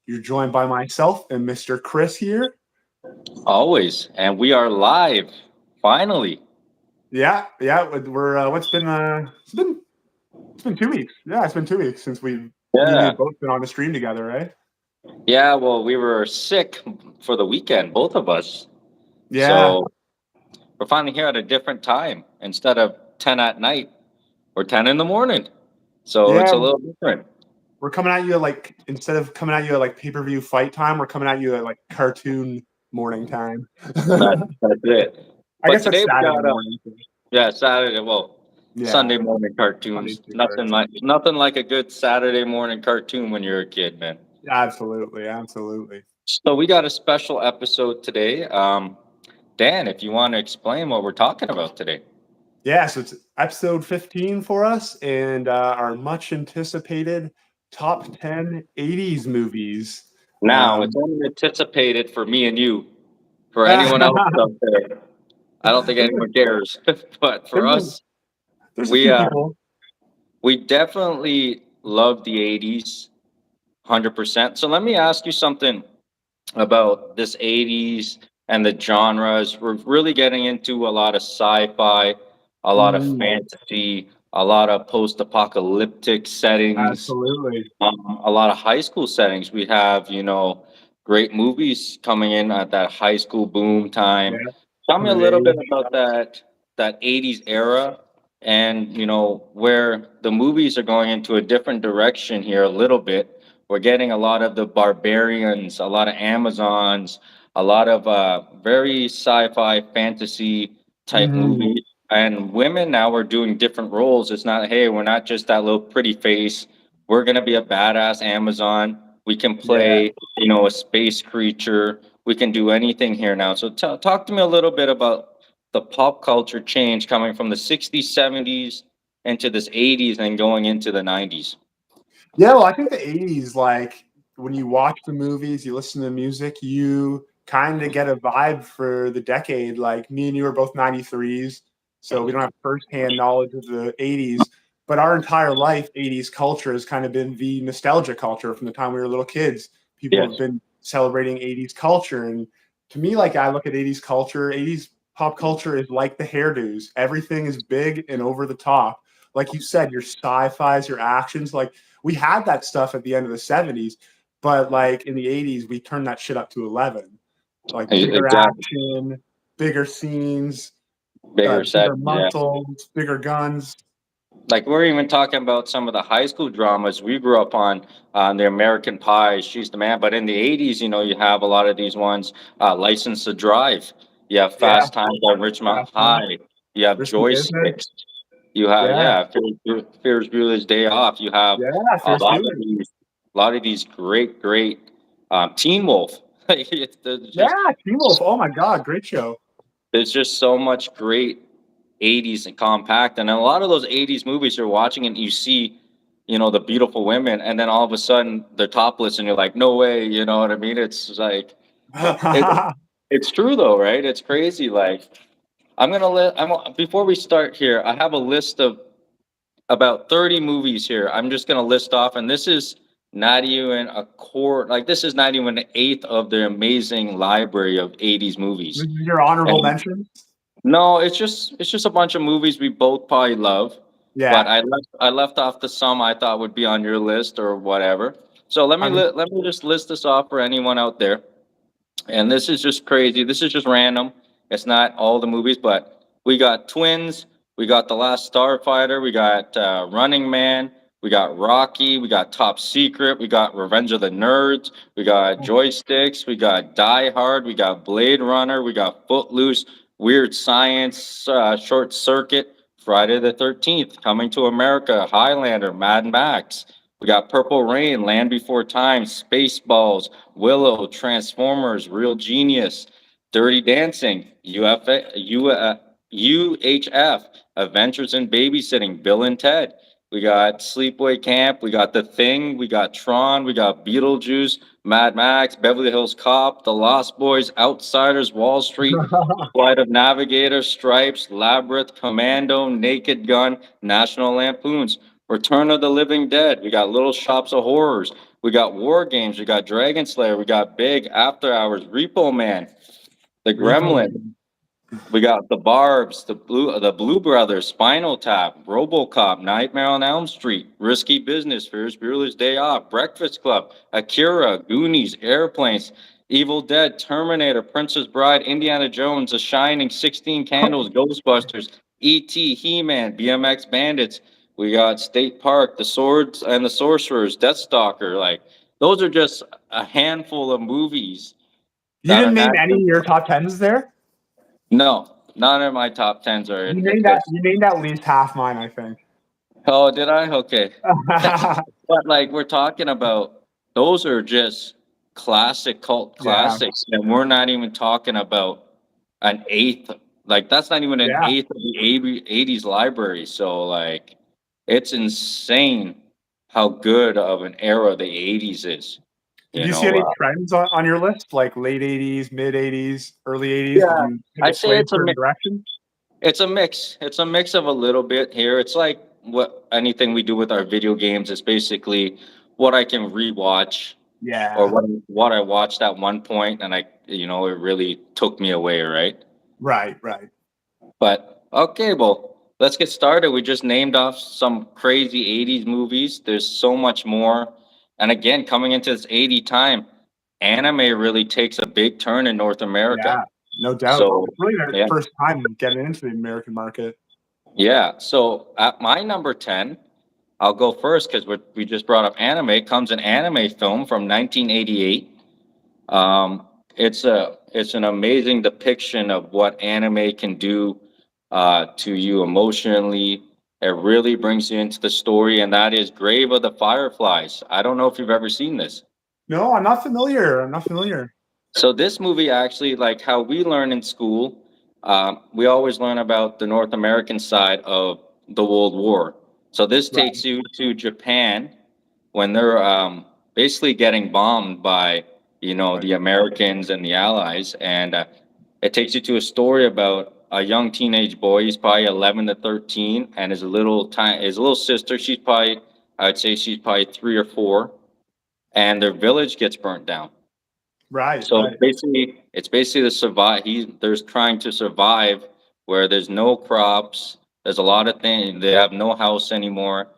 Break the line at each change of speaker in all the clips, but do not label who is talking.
You're joined by myself and Mr. Chris here.
Always. And we are live. Finally.
Yeah, yeah. We're it's been 2 weeks. Yeah, it's been 2 weeks since me and you
Yeah.
have both been on the stream together, right?
Yeah, well, we were sick for the weekend, both of us.
Yeah,
So we're finally here at a different time instead of 10 at night or 10 in the morning. So it's
yeah.
a little different.
We're coming at you like instead of coming at you at like pay-per-view fight time, we're coming at you at like cartoon morning time.
That's it.
I
But
guess that's
today we
Saturday
got
morning.
yeah, Saturday, well,
Yeah,
Sunday morning
Sunday
cartoons.
too,
Nothing like a good Saturday morning cartoon when you're a kid, man.
absolutely, absolutely.
So we got a special episode today. Dan, if you want to explain what we're talking about today.
Yeah, so it's episode 15 for us and our much anticipated top 10 '80s movies.
Now, it's
Um,
only anticipated for me and you. For
there's,
anyone else out there, I don't think
a,
anyone cares. But for
there's, a,
us,
there's a
we
few
uh,
people.
we definitely love the '80s, 100%. So let me ask you something about this '80s and the genres. We're really getting into a lot of sci-fi, a lot of
Mm,
fantasy, a lot of post-apocalyptic settings,
absolutely.
a lot of high school settings. We have, great movies coming in at that high school boom
Yeah,
time. Tell me a
coming of
little bit
age.
about that '80s era, and where the movies are going into a different direction here a little bit. We're getting a lot of the barbarians, a lot of Amazons, a lot of very sci-fi fantasy type
Mhm.
movies. And women now are doing different roles. It's not, hey, we're not just that little pretty face. We're gonna be a badass Amazon. We can
Yeah.
play, a space creature. We can do anything here now. So talk to me a little bit about the pop culture change coming from the '60s, '70s into this '80s and going into the '90s.
Yeah, well, I think the '80s, like when you watch the movies, you listen to the music, you kind of get a vibe for the decade. Like me and you are both '93s, so we don't have firsthand knowledge of the '80s, but our entire life, '80s culture has kind of been the nostalgia culture from the time we were little kids. People have
Yes.
been celebrating '80s culture, and to me, like I look at '80s culture, '80s pop culture is like the hairdos. Everything is big and over the top. Like you said, your sci-fis, your actions, like we had that stuff at the end of the '70s, but like in the '80s, we turned that shit up to 11. Like bigger
Exactly.
action, bigger scenes,
Bigger set.
bigger
Yeah.
muscles, bigger guns.
Like we're even talking about some of the high school dramas we grew up on the American Pie, She's the Man. But in the '80s, you have a lot of these ones. License to Drive. You have
Yeah,
Fast Times at Richmond
last time.
High. You have
Risky business.
Joysticks. You have
Yeah,
Ferris Bueller's Day Off. You have
yeah,
a
Ferris
lot of
Bueller.
these great Teen Wolf. Like
Yeah, Teen Wolf. Oh my God, great show.
there's just so much great '80s and compact, and a lot of those '80s movies you're watching, and you see, the beautiful women, and then all of a sudden they're topless, and you're like, no way, you know what I mean? It's like it, it's true though, right? It's crazy. Like before we start here, I have a list of about 30 movies here. I'm just gonna list off, and this is not even a core, like this is not even an eighth of the amazing library of '80s movies.
This is your honorable
And
mentions.
no, it's just a bunch of movies we both probably love, but
Yeah,
I left off the some I thought would be on your list or whatever. So
I mean,
let me just list this off for anyone out there. And this is just crazy. This is just random. It's not all the movies, but we got Twins, we got The Last Starfighter, we got Running Man, we got Rocky, we got Top Secret, we got Revenge of the Nerds, we got Joysticks, we got Die Hard, we got Blade Runner, we got Footloose, Weird Science, Short Circuit, Friday the 13th, Coming to America, Highlander, Mad Max. We got Purple Rain, Land Before Time, Spaceballs, Willow, Transformers, Real Genius, Dirty Dancing, UHF, Adventures in Babysitting, Bill and Ted. We got Sleepaway Camp, we got The Thing, we got Tron, we got Beetlejuice, Mad Max, Beverly Hills Cop, The Lost Boys, Outsiders, Wall Street, Flight of Navigator, Stripes, Labyrinth, Commando, Naked Gun, National Lampoons, Return of the Living Dead. We got Little Shops of Horrors, We got War Games. We got Dragon Slayer. We got Big, After Hours, Repo Man, The
Repo
Gremlin.
Man.
We got The Barbs, the Blue Brothers, Spinal Tap, RoboCop, Nightmare on Elm Street, Risky Business, Ferris Bueller's Day Off, Breakfast Club, Akira, Goonies, Airplanes, Evil Dead, Terminator, Princess Bride, Indiana Jones, The Shining, 16 Candles, Ghostbusters, E.T., He-Man, BMX Bandits. We got State Park, The Swords and the Sorcerers, Deathstalker. Like, those are just a handful of movies
You
that are
didn't name any of
national.
your top tens there?
No, none of my top tens are
You
in
named that.
this.
You named at least half mine, I think.
Oh, did I? Okay. But like we're talking about, those are just classic cult
Yeah,
classics, and we're not even talking about an eighth. Like that's not even an
yeah.
eighth of the 80s library. So like, it's insane how good of an era the 80s is.
Did
You
you see
know.
any trends on your list, like late '80s, mid '80s, early '80s? Did
Yeah,
you think
I
it
say
swayed
it's a
certain direction?
It's a mix. It's a mix of a little bit here. It's like what anything we do with our video games is basically what I can rewatch or
Yeah,
what I watched at one point and it really took me away, right?
right, right.
But okay, well, let's get started. We just named off some crazy 80s movies. There's so much more. And again, coming into this 80 time, anime really takes a big turn in North America.
Yeah, no doubt.
So,
It's really their
yeah.
first time getting into the American market.
Yeah. So at my number 10, I'll go first because we just brought up anime. Comes an anime film from 1988. It's an amazing depiction of what anime can do to you emotionally. It really brings you into the story, and that is Grave of the Fireflies. I don't know if you've ever seen this.
No, I'm not familiar. I'm not familiar.
So this movie actually, like how we learn in school, we always learn about the North American side of the World War. So this
Right.
takes you to Japan when they're basically getting bombed by
Right.
the Americans and the Allies, and it takes you to a story about a young teenage boy. He's probably 11 to 13, and his little sister. I'd say she's probably 3 or 4, and their village gets burnt down.
Right.
So
Right.
it's basically the survive. There's trying to survive where there's no crops. There's a lot of things. They have no house anymore.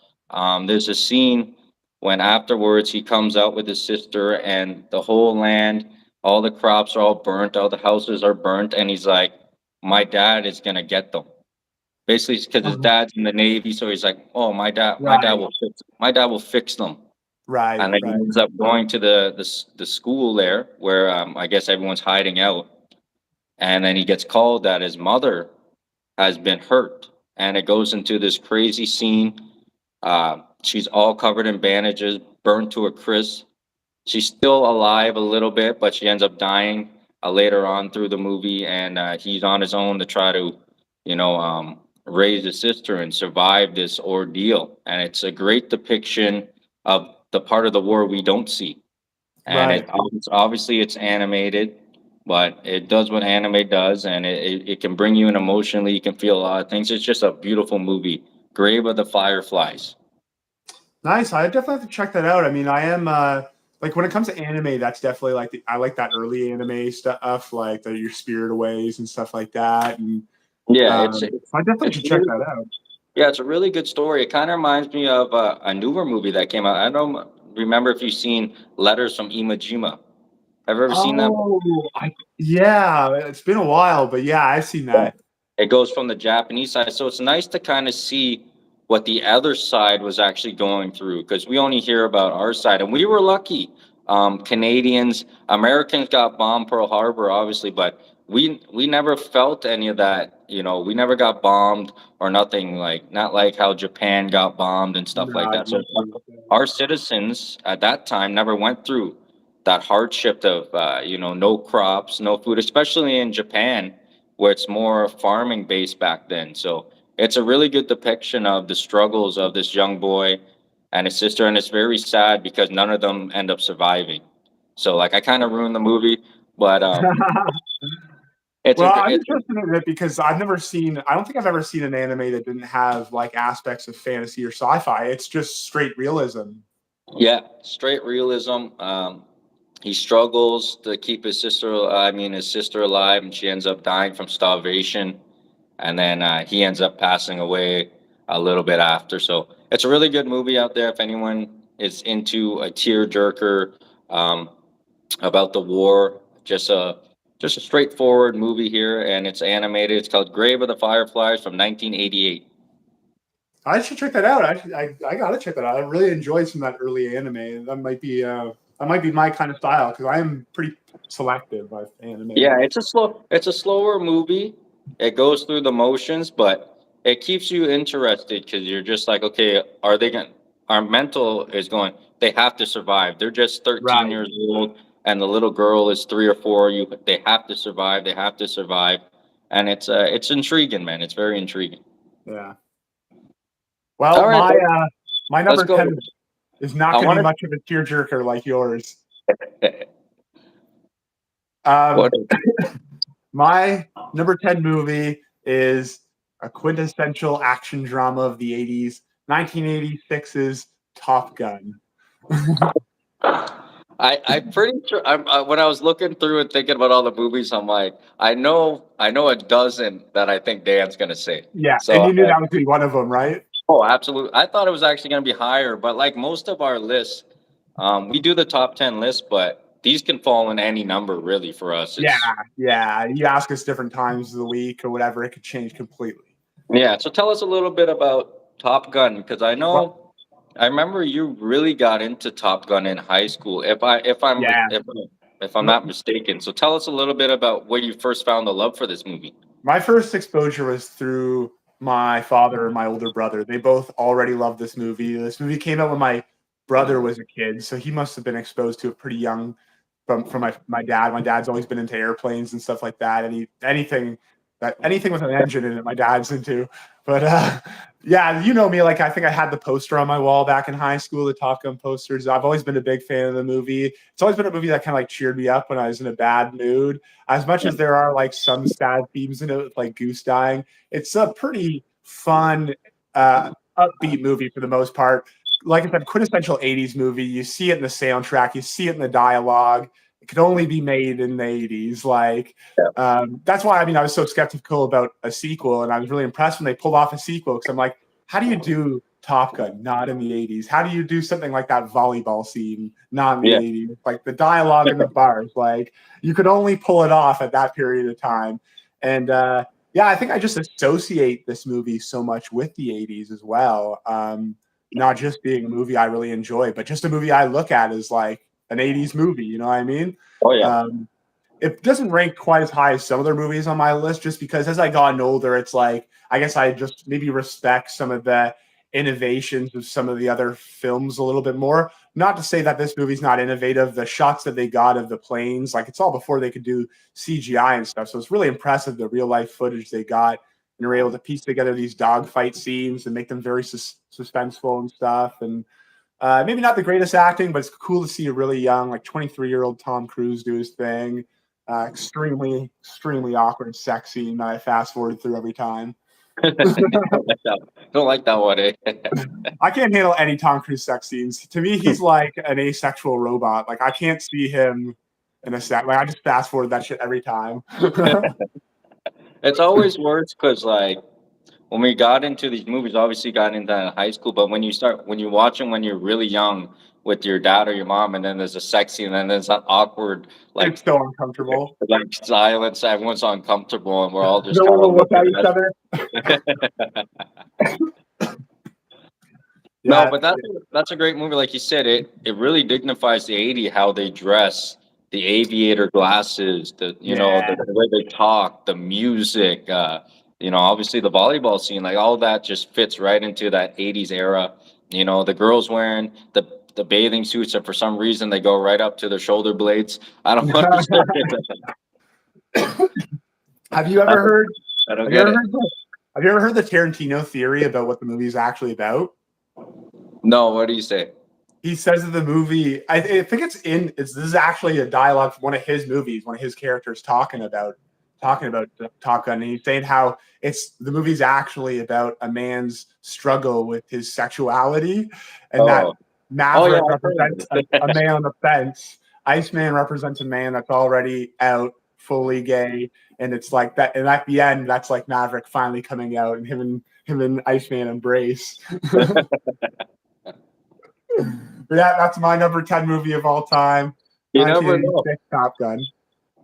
There's a scene when afterwards he comes out with his sister and the whole land, all the crops are all burnt, all the houses are burnt, and he's like, "My dad is gonna get them." Basically, because his
Uh-huh.
dad's in the Navy, so he's like, "Oh,
Right.
my dad will fix them."
Right.
And then he
Right.
ends up going to the school there where I guess everyone's hiding out. And then he gets called that his mother has been hurt. And it goes into this crazy scene. She's all covered in bandages, burned to a crisp. She's still alive a little bit, but she ends up dying later on through the movie. And he's on his own to try to, raise his sister and survive this ordeal. And it's a great depiction of the part of the war we don't see. And
Right.
obviously it's animated, but it does what anime does, and it can bring you in emotionally. You can feel a lot of things. It's just a beautiful movie. Grave of the Fireflies.
Nice. I definitely have to check that out. I mean, I am like when it comes to anime, that's definitely like I like that early anime stuff, like your Spirit Aways and stuff like that. And
Yeah, it's
I definitely
it's
should check
really,
that out.
yeah, it's a really good story. It kind of reminds me of a newer movie that came out. I don't remember if you've seen Letters from Iwo Jima. Have you ever seen that?
Oh, yeah, it's been a while, but yeah, I've seen
Yeah.
that.
It goes from the Japanese side. So it's nice to kind of see what the other side was actually going through because we only hear about our side. And we were lucky. Canadians, Americans got bombed Pearl Harbor, obviously, but we never felt any of that. We never got bombed or nothing like not like how Japan got bombed and stuff
No,
like
I
that.
didn't
So
see that.
our citizens at that time never went through that hardship of no crops, no food, especially in Japan where it's more farming based back then. So it's a really good depiction of the struggles of this young boy and his sister, and it's very sad because none of them end up surviving. So like I kind of ruined the movie, but it's a
Well,
gr-
I'm
it's
interested in it because I've never seen. I don't think I've ever seen an anime that didn't have like aspects of fantasy or sci-fi. It's just straight realism.
Yeah, straight realism. He struggles to keep his sister alive, and she ends up dying from starvation. And then he ends up passing away a little bit after. So it's a really good movie out there if anyone is into a tearjerker um, about the war. Just a straightforward movie here, and it's animated. It's called Grave of the Fireflies from 1988.
I should check that out. I gotta check that out. I really enjoyed some of that early anime. That might be my kind of style because I am pretty selective with anime.
Yeah, it's a slower movie. It goes through the motions, but it keeps you interested because you're just like, okay, are they going? Our mental is going. They have to survive. They're just 13
Right.
years old, and the little girl is 3 or 4. They have to survive. They have to survive, and it's intriguing, man. It's very intriguing.
Yeah.
All
Well,
right,
my
let's
number
go.
10 is not
I
going to be
wanted.
much of a tearjerker like yours. Um,
What?
my number 10 movie is a quintessential action drama of the 80s, 1986's Top Gun.
I'm pretty sure. When I was looking through and thinking about all the movies, I'm like, I know a dozen that I think Dan's gonna say.
Yeah, and
So,
you knew that was going to be one of them, right?
oh, absolutely. I thought it was actually gonna be higher, but like most of our lists, we do the top 10 list, but these can fall in any number really for us.
Yeah,
It's
yeah. You ask us different times of the week or whatever, it could change completely.
yeah. So tell us a little bit about Top Gun because
Well,
I remember you really got into Top Gun in high school.
yeah.
If I'm not mistaken. So tell us a little bit about where you first found the love for this movie.
My first exposure was through my father and my older brother. They both already loved this movie. This movie came out when my brother was a kid, so he must have been exposed to it pretty young from my dad. My dad's always been into airplanes and stuff like that. Anything with an engine in it, my dad's into. But yeah, you know me. Like I think I had the poster on my wall back in high school, the Top Gun posters. I've always been a big fan of the movie. It's always been a movie that kind of like cheered me up when I was in a bad mood. As much as there are like some sad themes in it, like Goose dying, it's a pretty fun, uh, upbeat movie for the most part. Like I said, quintessential 80s movie. You see it in the soundtrack, you see it in the dialogue. It could only be made in the 80s. That's why I was so skeptical about a sequel, and I was really impressed when they pulled off a sequel because I'm like, how do you do Top Gun not in the 80s? How do you do something like that volleyball scene not in the
Yeah.
80s? Like the dialogue in the bars, like you could only pull it off at that period of time. And yeah, I think I just associate this movie so much with the 80s as well. Not just being a movie I really enjoy, but just a movie I look at as like an 80s movie. You know what I mean?
Oh yeah.
Um, it doesn't rank quite as high as some other movies on my list just because as I gotten older, it's like I guess I just maybe respect some of the innovations of some of the other films a little bit more. Not to say that this movie's not innovative. The shots that they got of the planes, like it's all before they could do CGI and stuff. So it's really impressive the real life footage they got and were able to piece together these dogfight scenes and make them very suspenseful and stuff. And maybe not the greatest acting, but it's cool to see a really young, like 23-year-old Tom Cruise do his thing. Extremely awkward sex scene that I fast forward through every time.
Don't like that one, eh?
I can't handle any Tom Cruise sex scenes. To me, he's like an asexual robot. Like I can't see him in a set. Like I just fast forward that shit every time.
It's always worse because like when we got into these movies, obviously got into that in high school, but when you watch them when you're really young with your dad or your mom, and then there's a sex scene, and then there's that awkward
It's so uncomfortable.
like silence, everyone's uncomfortable, and we're all just
No
kind
one
of
will look at
looking
each other.
at. No,
Yeah,
but that's a great movie. Like you said, it really dignifies the '80s how they dress, the aviator glasses,
yeah.
the way they talk, the music. Obviously the volleyball scene, like all that, just fits right into that '80s era. The girls wearing the bathing suits, and for some reason they go right up to their shoulder blades. I don't understand.
Have you
I
ever
don't,
heard?
I don't
Have you
get
ever
it.
heard? Have you ever heard the Tarantino theory about what the movie's actually about?
No, what do you say?
He says that the movie, I think this is actually a dialogue from one of his movies, one of his characters talking about Top Gun, and he's saying how the movie's actually about a man's struggle with his sexuality, and that
Oh, Oh yeah,
Maverick
I've heard
represents
of
a
it.
man on the fence. Iceman represents a man that's already out, fully gay, and it's like that. And at the end, that's like Maverick finally coming out, and him and Iceman embrace. But yeah, that's my number 10 movie of all time.
You never know.
1986 Top Gun.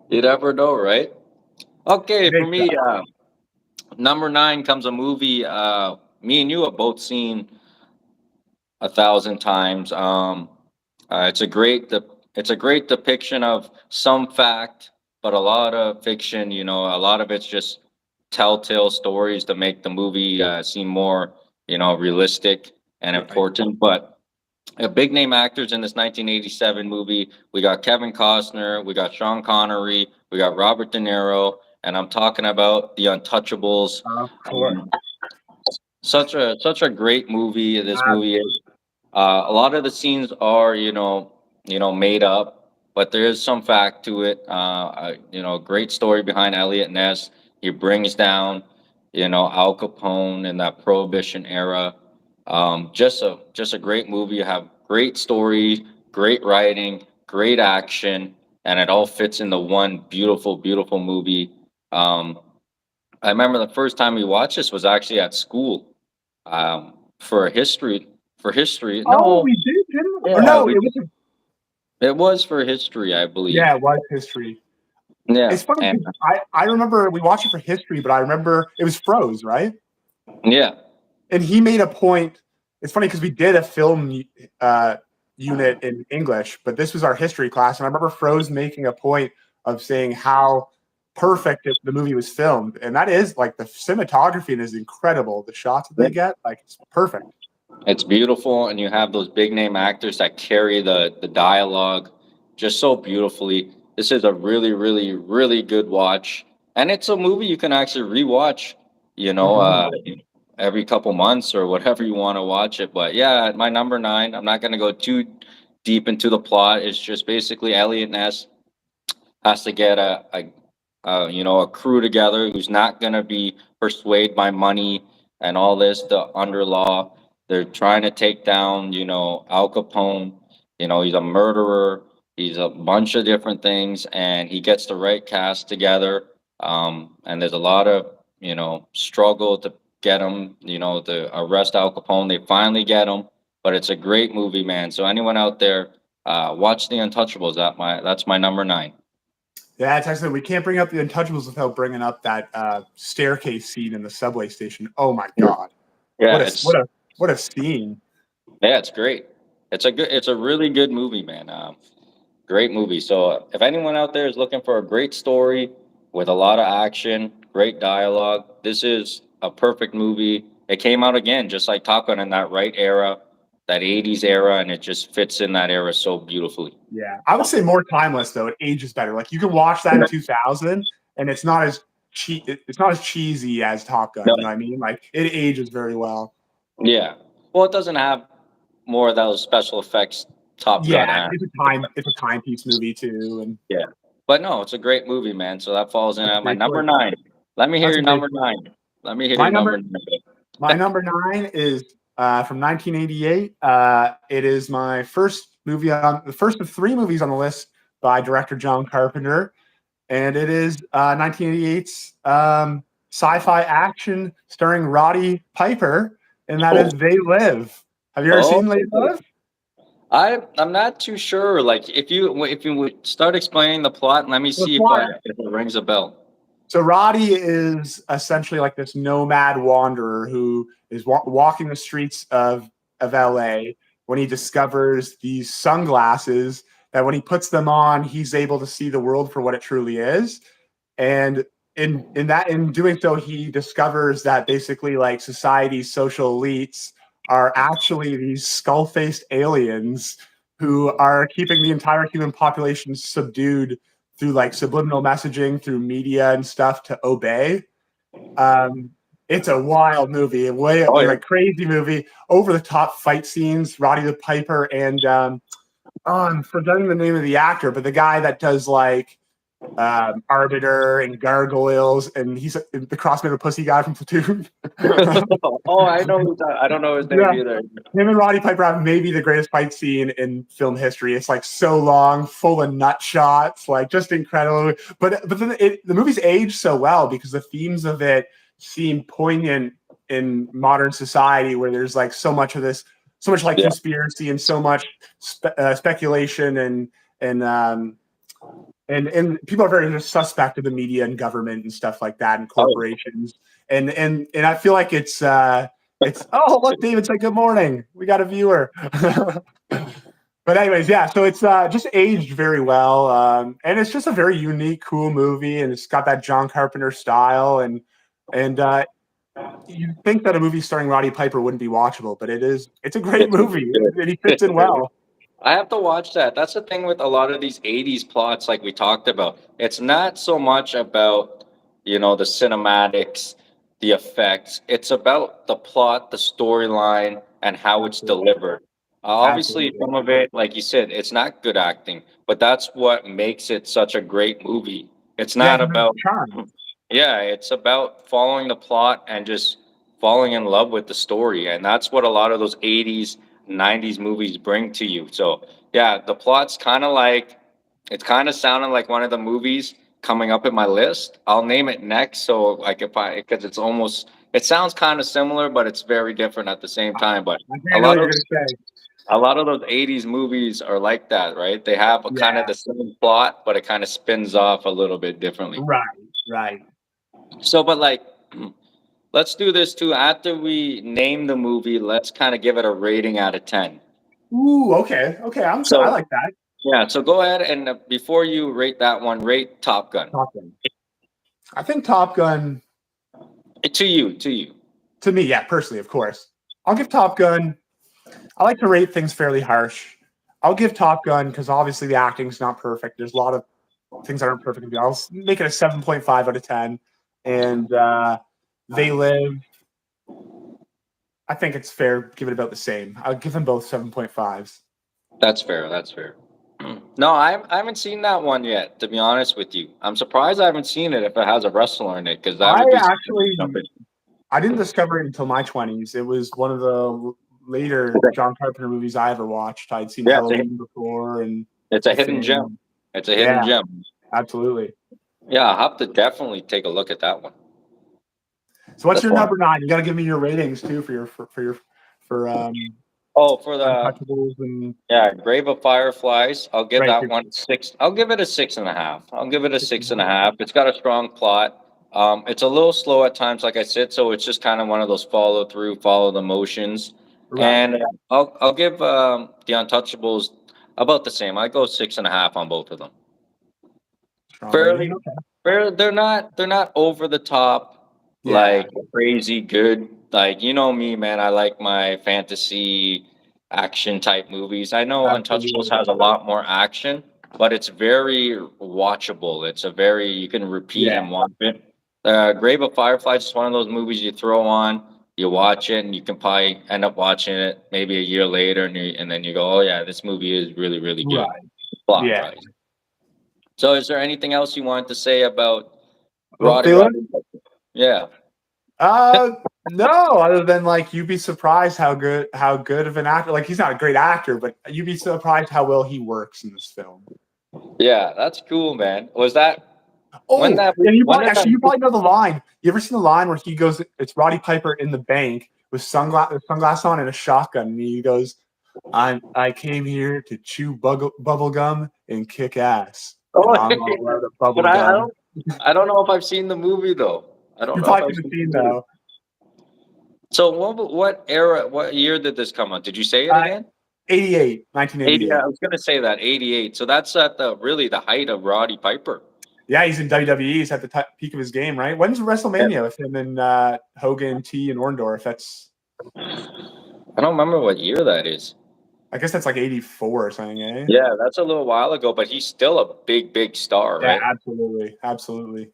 You never know, right? Okay, for
Big
me,
time.
number nine comes a movie. Me and you have both seen 1,000 times. It's a it's a great depiction of some fact, but a lot of fiction. You know, a lot of it's just telltale stories to make the movie seem more, realistic and
Right.
important. But big name actors in this 1987 movie. We got Kevin Costner, we got Sean Connery, we got Robert De Niro, and I'm talking about The Untouchables.
Of course.
Um, such a great movie. This movie is. A lot of the scenes are, made up, but there is some fact to it. Great story behind Elliot Ness. He brings down, Al Capone in that Prohibition era. Just a great movie. You have great story, great writing, great action, and it all fits into one beautiful, beautiful movie. Um, I remember the first time we watched this was actually at school, for history. For history,
Oh,
no,
we did, didn't we? Or
yeah,
no, it was.
it was for history, I
Yeah,
believe.
it was history.
Yeah,
It's funny
and
because I remember we watched it for history, but I remember it was Froze, right?
yeah,
And he made a point. It's funny because we did a film uh, unit in English, but this was our history class, and I remember Froze making a point of saying how perfect the movie was filmed, and that is like the cinematography is incredible. The shots that they get, like it's perfect.
it's beautiful, and you have those big name actors that carry the dialogue just so beautifully. This is a really, really, really good watch, and it's a movie you can actually rewatch. You know,
Mm-hmm.
every couple months or whatever you want to watch it. But yeah, my number nine. I'm not going to go too deep into the plot. It's just basically Elliot Ness has to get a crew together who's not going to be persuaded by money and all this, the under law. They're trying to take down, Al Capone. He's a murderer. He's a bunch of different things, and he gets the right cast together. And there's a lot of, struggle to get him, to arrest Al Capone. They finally get him, but it's a great movie, man. So anyone out there, watch The Untouchables. That's my number nine.
Yeah, it's excellent. We can't bring up the Untouchables without bringing up that staircase scene in the subway station. Oh my god,
Yeah,
what a what a scene!
it's great. It's a really good movie, man. Great movie. So if anyone out there is looking for a great story with a lot of action, great dialogue, this is a perfect movie. It came out again, just like Top Gun in that right era, that 80s era, and it just fits in that era so beautifully.
Yeah, I would say more timeless though. It ages better. Like you can watch that in 2000, and it's not as It's not as cheesy as Top Gun.
No,
You know what I mean? Like it ages very well.
yeah. Well, it doesn't have more of those special effects Top Gun
Yeah,
has.
it's a timepiece movie too, and
Yeah. But no, it's a great movie, man. So that falls in
that's a
at my
great
number
choice.
nine. Let me hear
That's
your
a great
number
choice.
nine. Let me hear
My
your
number
number nine.
My number nine is from 1988. It is my first movie on the first of three movies on the list by director John Carpenter, and it is 1988's sci-fi action starring Roddy Piper, and that is They Live. Have you ever
Oh,
seen They Live?
I'm not too sure. Like if you would start explaining the plot, let me
The
see
plot.
if it rings a bell.
So Roddy is essentially like this nomad wanderer who is walking the streets of LA when he discovers these sunglasses that when he puts them on, he's able to see the world for what it truly is. And in doing so, he discovers that basically like society's social elites are actually these skull-faced aliens who are keeping the entire human population subdued through like subliminal messaging through media and stuff to obey. Um, it's a wild movie, way
Oh yeah.
like crazy movie, over the top fight scenes. Roddy the Piper and oh, I'm forgetting the name of the actor, but the guy that does like Arbiter and Gargoyles, and he's the crossman of Pussy guy from Platoon.
Oh, I know. I don't know his name
Yeah.
either.
Him and Roddy Piper have maybe the greatest fight scene in film history. It's like so long, full of nut shots, like just incredible. But then the movie's aged so well because the themes of it seem poignant in modern society, where there's like so much of this, so much like
Yeah.
conspiracy and so much speculation and people are very just suspect of the media and government and stuff like that and corporations. And I feel like it's oh, look, David said good morning. We got a viewer. But anyways, yeah, so it's just aged very well. And it's just a very unique, cool movie, and it's got that John Carpenter style, and you'd think that a movie starring Roddy Piper wouldn't be watchable, but it's a great movie, and he fits in well.
I have to watch that. That's the thing with a lot of these 80s plots, like we talked about. It's not so much about, the cinematics, the effects. It's about the plot, the storyline, and how it's delivered. Obviously,
Absolutely.
some of it, like you said, it's not good acting, but that's what makes it such a great movie. It's not
Yeah,
about,
charm.
yeah, it's about following the plot and just falling in love with the story. And that's what a lot of those 80s, 90s movies bring to you. So, yeah, the plot's it's kind of sounding like one of the movies coming up in my list. I'll name it next. So, like, because it sounds kind of similar, but it's very different at the same time. But
I think
a
I know
lot
what
of
you're gonna say.
a lot of those 80s movies are like that, right? They have a kind
Yeah,
of the same plot, but it kind of spins off a little bit differently.
right.
So, but like, let's do this too. After we name the movie, let's kind of give it a rating out of 10.
Ooh, okay. I
So,
like that.
yeah, so go ahead and before you rate that one, rate Top Gun.
Top Gun. I think Top Gun,
To you, to you.
to me, yeah, personally, of course. I'll give Top Gun. I like to rate things fairly harsh. I'll give Top Gun because obviously the acting's not perfect. There's a lot of things that aren't perfect. I'll make it a 7.5 out of 10. And They Live, I think it's fair. Give it about the same. I'll give them both 7.5s.
That's fair. That's fair. No, I haven't seen that one yet, to be honest with you. I'm surprised I haven't seen it if it has a wrestler in it, because that
I
would be
actually,
something.
I didn't discover it until my 20s. It was one of the later John Carpenter movies I ever watched. I'd seen
Yeah,
Halloween before and
it's a
The
hidden gem.
Thing.
It's a hidden
Yeah,
gem.
absolutely.
Yeah, I'll have to definitely take a look at that one.
So what's
That's
your
one.
number 9? You got to give me your ratings too for
Oh, for the
Untouchables and
Grave of Fireflies, I'll give
right.
that one 6. I'll give it a 6.5. I'll give it a 6.5. It's got a strong plot. It's a little slow at times, like I said, so it's just kind of one of those follow the motions.
Right.
And I'll give the Untouchables about the same. I go 6.5 on both of them.
Strong
Fairly,
rating. Okay.
they're not over the top, like crazy good. Like, you know me, man. I like my fantasy action type movies. I know Untouchables
Absolutely.
has a lot more action, but it's very watchable. You can repeat
Yeah.
and watch it. Grave of Fireflies is one of those movies you throw on, you watch it, and you can probably end up watching it maybe a year later, and then you go, oh yeah, this movie is really, really good.
Right.
Plot,
Yeah.
right? So, is there anything else you wanted to say about
Well,
Roddy? Yeah.
No, other than like you'd be surprised how good of an actor. Like he's not a great actor, but you'd be surprised how well he works in this film.
Yeah, that's cool, man. Was that
Oh,
when that
and you
when
probably,
did that
you probably know the line. You ever seen the line where he goes? It's Roddy Piper in the bank with sunglasses on and a shotgun, and he goes, I came here to chew bubble gum and kick ass.
Oh,
And I'm all out of bubble
but
gum.
I don't know if I've seen the movie though. I don't
You
know if
probably
I've
could have
seen
seen
the movie.
though.
So what year did this come out? Did you say it again?
88,
80,
1988.
I was gonna say that 88. So that's at the height of Roddy Piper.
Yeah, he's in WWE. He's at the peak of his game, right? When's WrestleMania with him and Hogan, T, and Orndorff?
I don't remember what year that is.
I guess that's like 84 or something, eh?
Yeah, that's a little while ago, but he's still a big, big star,
Yeah,
right?
absolutely.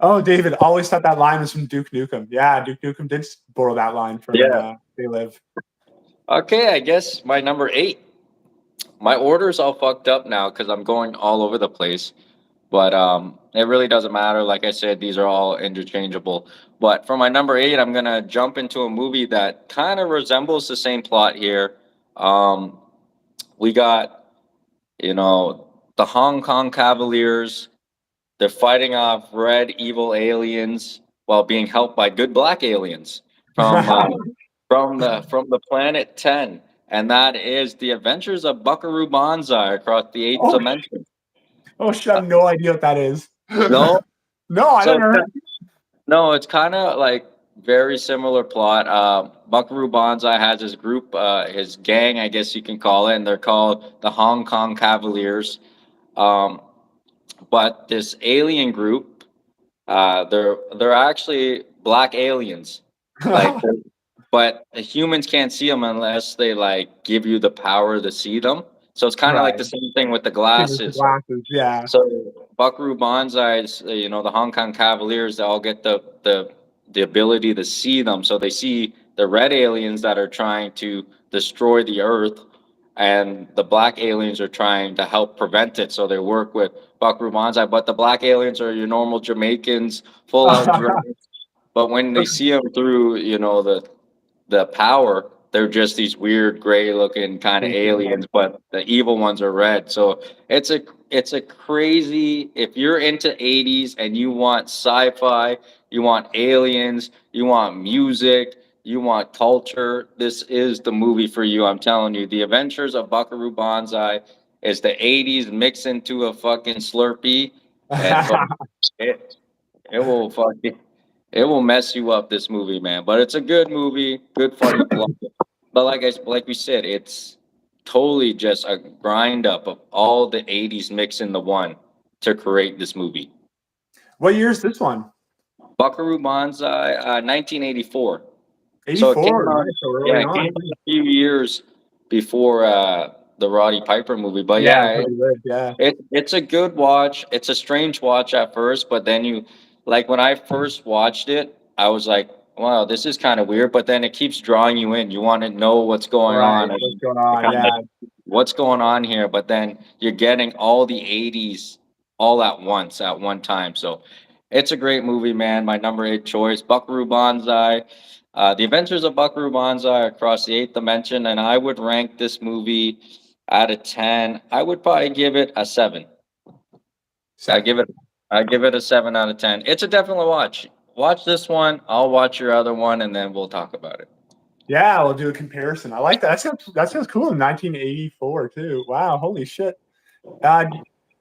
Oh, David, always thought that line was from Duke Nukem. Yeah, Duke Nukem did borrow that line from They Live.
Okay, I guess my number 8. My order's all fucked up now because I'm going all over the place. But it really doesn't matter. Like I said, these are all interchangeable. But for my number eight, I'm gonna jump into a movie that kind of resembles the same plot here. Um, we got, you know, the Hong Kong Cavaliers. They're fighting off red evil aliens while being helped by good black aliens from from the planet 10, and that is the Adventures of Buckaroo Banzai across the eighth
Oh,
dimension.
oh shit! I have no idea what that is.
No,
No, I
so
never heard.
no, it's kind of like very similar plot. Buckaroo Banzai has his group, his gang, I guess you can call it, and they're called the Hong Kong Cavaliers. Um, but this alien group, they're actually black aliens, like, but the humans can't see them unless they like give you the power to see them. So it's kind of like
Right.
the same thing with the
Same with the
glasses.
glasses. Yeah.
So Buckaroo Banzai's, the Hong Kong Cavaliers, they all get the ability to see them. So they see the red aliens that are trying to destroy the Earth, and the black aliens are trying to help prevent it. So they work with Buckaroo Banzai, but the black aliens are your normal Jamaicans, full out dressed. But when they see them through, the power, they're just these weird gray looking kind of aliens, but the evil ones are red. So it's a crazy, if you're into 80s and you want sci-fi, you want aliens, you want music, you want culture, this is the movie for you. I'm telling you, The Adventures of Buckaroo Banzai is the 80s mixed into a fucking Slurpee, and it it will fucking it will mess you up, this movie, man. But it's a good movie, good funny plot. But like we said, it's totally just a grind up of all the '80s mixed into one to create this movie.
What year is this one?
Buckaroo Banzai, 1984. So it came
84.
out,
Nice. So
yeah,
early
it came
on.
out a few years before the Roddy Piper movie. But
Yeah,
yeah,
that's pretty good. Yeah.
it's a good watch. It's a strange watch at first, but then like when I first watched it, I was like, wow, this is kind of weird. But then it keeps drawing you in. You want to know what's going
Right.
on and
What's going on?
kind of
Yeah.
what's going on here. But then you're getting all the '80s all at once at one time. So it's a great movie, man. My number eight choice, Buckaroo Banzai. The Adventures of Buckaroo Banzai across the eighth dimension, and I would rank this movie out of 10. I would probably give it a 7. I
Seven.
give it I give it a 7 out of 10. It's a definitely watch. Watch this one. I'll watch your other one, and then we'll talk about it.
Yeah, we'll do a comparison. I like that. That sounds cool. In 1984 too. Wow. Holy shit. Uh,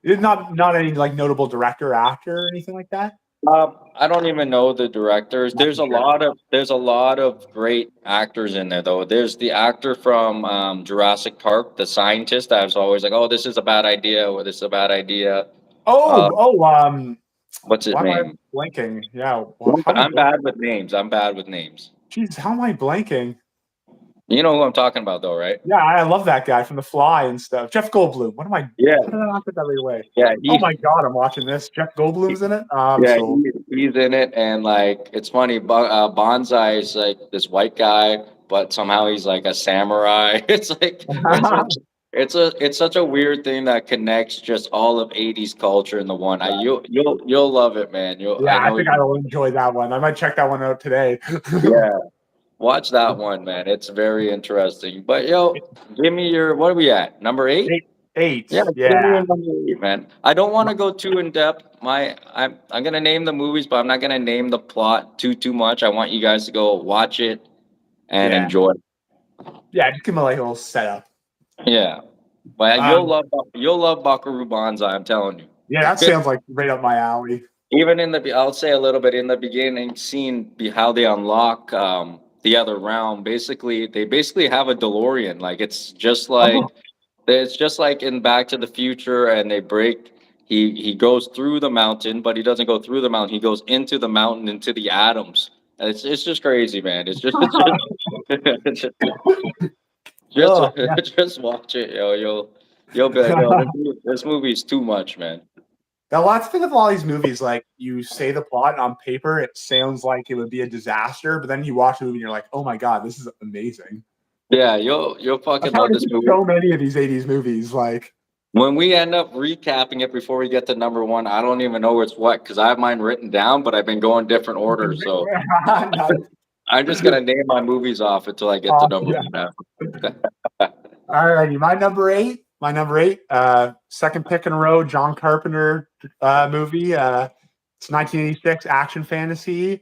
it's not any like notable director, actor, or anything like that.
I don't even know the directors.
Not for sure.
There's a lot of great actors in there though. There's the actor from Jurassic Park, the scientist. I was always like, oh, this is a bad idea, or this is a bad idea.
Oh,
Um,
oh.
what's his
Why am I
name?
blanking? Yeah. Well, how am I
I'm
blanking?
bad with names. I'm bad with names.
Jeez, how am I blanking?
You know who I'm talking about though, right?
Yeah, I love that guy from The Fly and stuff. Jeff Goldblum. What am I?
Yeah,
How did I not get that right away?
yeah.
Oh my god, I'm watching this. Jeff Goldblum's in it. I'm
Yeah,
sold.
he's in it, and like it's funny. Bonsai is like this white guy, but somehow he's like a samurai. It's such a weird thing that connects just all of '80s culture in the one. You'll love it, man. I
Yeah, I
know
think I
you.
will enjoy that one. I might check that one out today.
Yeah, watch that one, man. It's very interesting. But give me your, what are we at? Number eight?
Eight, eight.
Yeah, give me
Yeah,
your number eight, man. I don't want to go too in depth. I'm gonna name the movies, but I'm not gonna name the plot too much. I want you guys to go watch it and
yeah,
enjoy it.
yeah. Just give me like a little setup.
Yeah, but
Um,
you'll love Buckaroo Banzai. I'm telling you.
yeah, that
Good.
sounds like right up my alley.
Even I'll say a little bit in the beginning scene, how they unlock the other realm. They basically have a DeLorean. Like
Oh,
it's just like in Back to the Future, and they break. He goes through the mountain, but he doesn't go through the mountain. He goes into the mountain, into the atoms. And it's just crazy, man. It's just
oh, yeah.
just watch it, yo. You'll be like, yo, this movie's too much, man.
Now, lots of thing with all these movies, like you say the plot, and on paper it sounds like it would be a disaster, but then you watch the movie and you're like, oh my god, this is amazing.
Yeah, you'll
I've
fucking love
counted
this movie.
so many of these 80s movies. Like,
When we end up recapping it before we get to number one, I don't even know what's what because I have mine written down, but I've been going different orders. So
nice.
I'm just gonna name my movies off until I get to
Awesome.
number
Yeah.
one. Now.
All righty. My number eight. Second pick in a row, John Carpenter movie. It's 1986 action fantasy.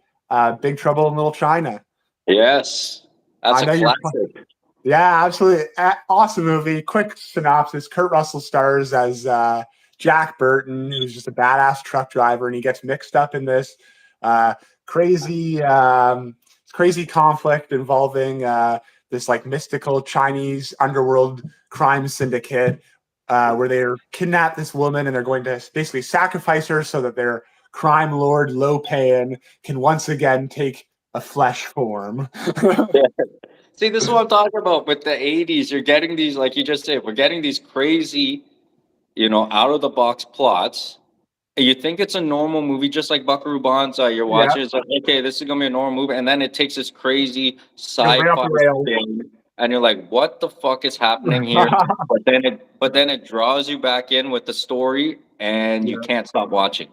Big Trouble in Little China.
Yes, that's
I
a
know you're.
classic.
Yeah, absolutely. Awesome movie. Quick synopsis. Kurt Russell stars as Jack Burton, who's just a badass truck driver, and he gets mixed up in this uh, crazy, crazy conflict involving this like mystical Chinese underworld crime syndicate where they're kidnapped this woman and they're going to basically sacrifice her so that their crime lord Lo Pan can once again take a flesh form.
Yeah. See, this is what I'm talking about. With the '80s, you're getting these, like you just said, we're getting these crazy, out of the box plots. And you think it's a normal movie, just like Buckaroo Banzai. You're
Yeah.
watching, it's like, okay, this is gonna be a normal movie, and then it takes this crazy
Goes right off
sci-fi
the rails.
thing, and you're like, what the fuck is happening here? But then it draws you back in with the story, and you
Yeah.
can't stop watching.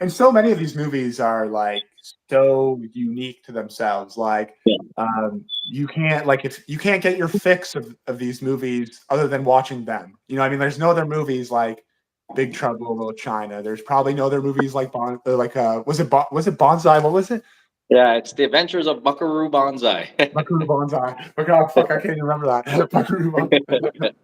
And so many of these movies are like so unique to themselves. Like
Yeah.
you can't you can't get your fix of these movies other than watching them. I mean, there's no other movies like Big Trouble in Little China. There's probably no other movies like was it Bonsai? What was it?
Yeah, it's the Adventures of Buckaroo Banzai.
Buckaroo Bonsai. Oh God, fuck, I can't even remember that. Buckaroo Bonsai.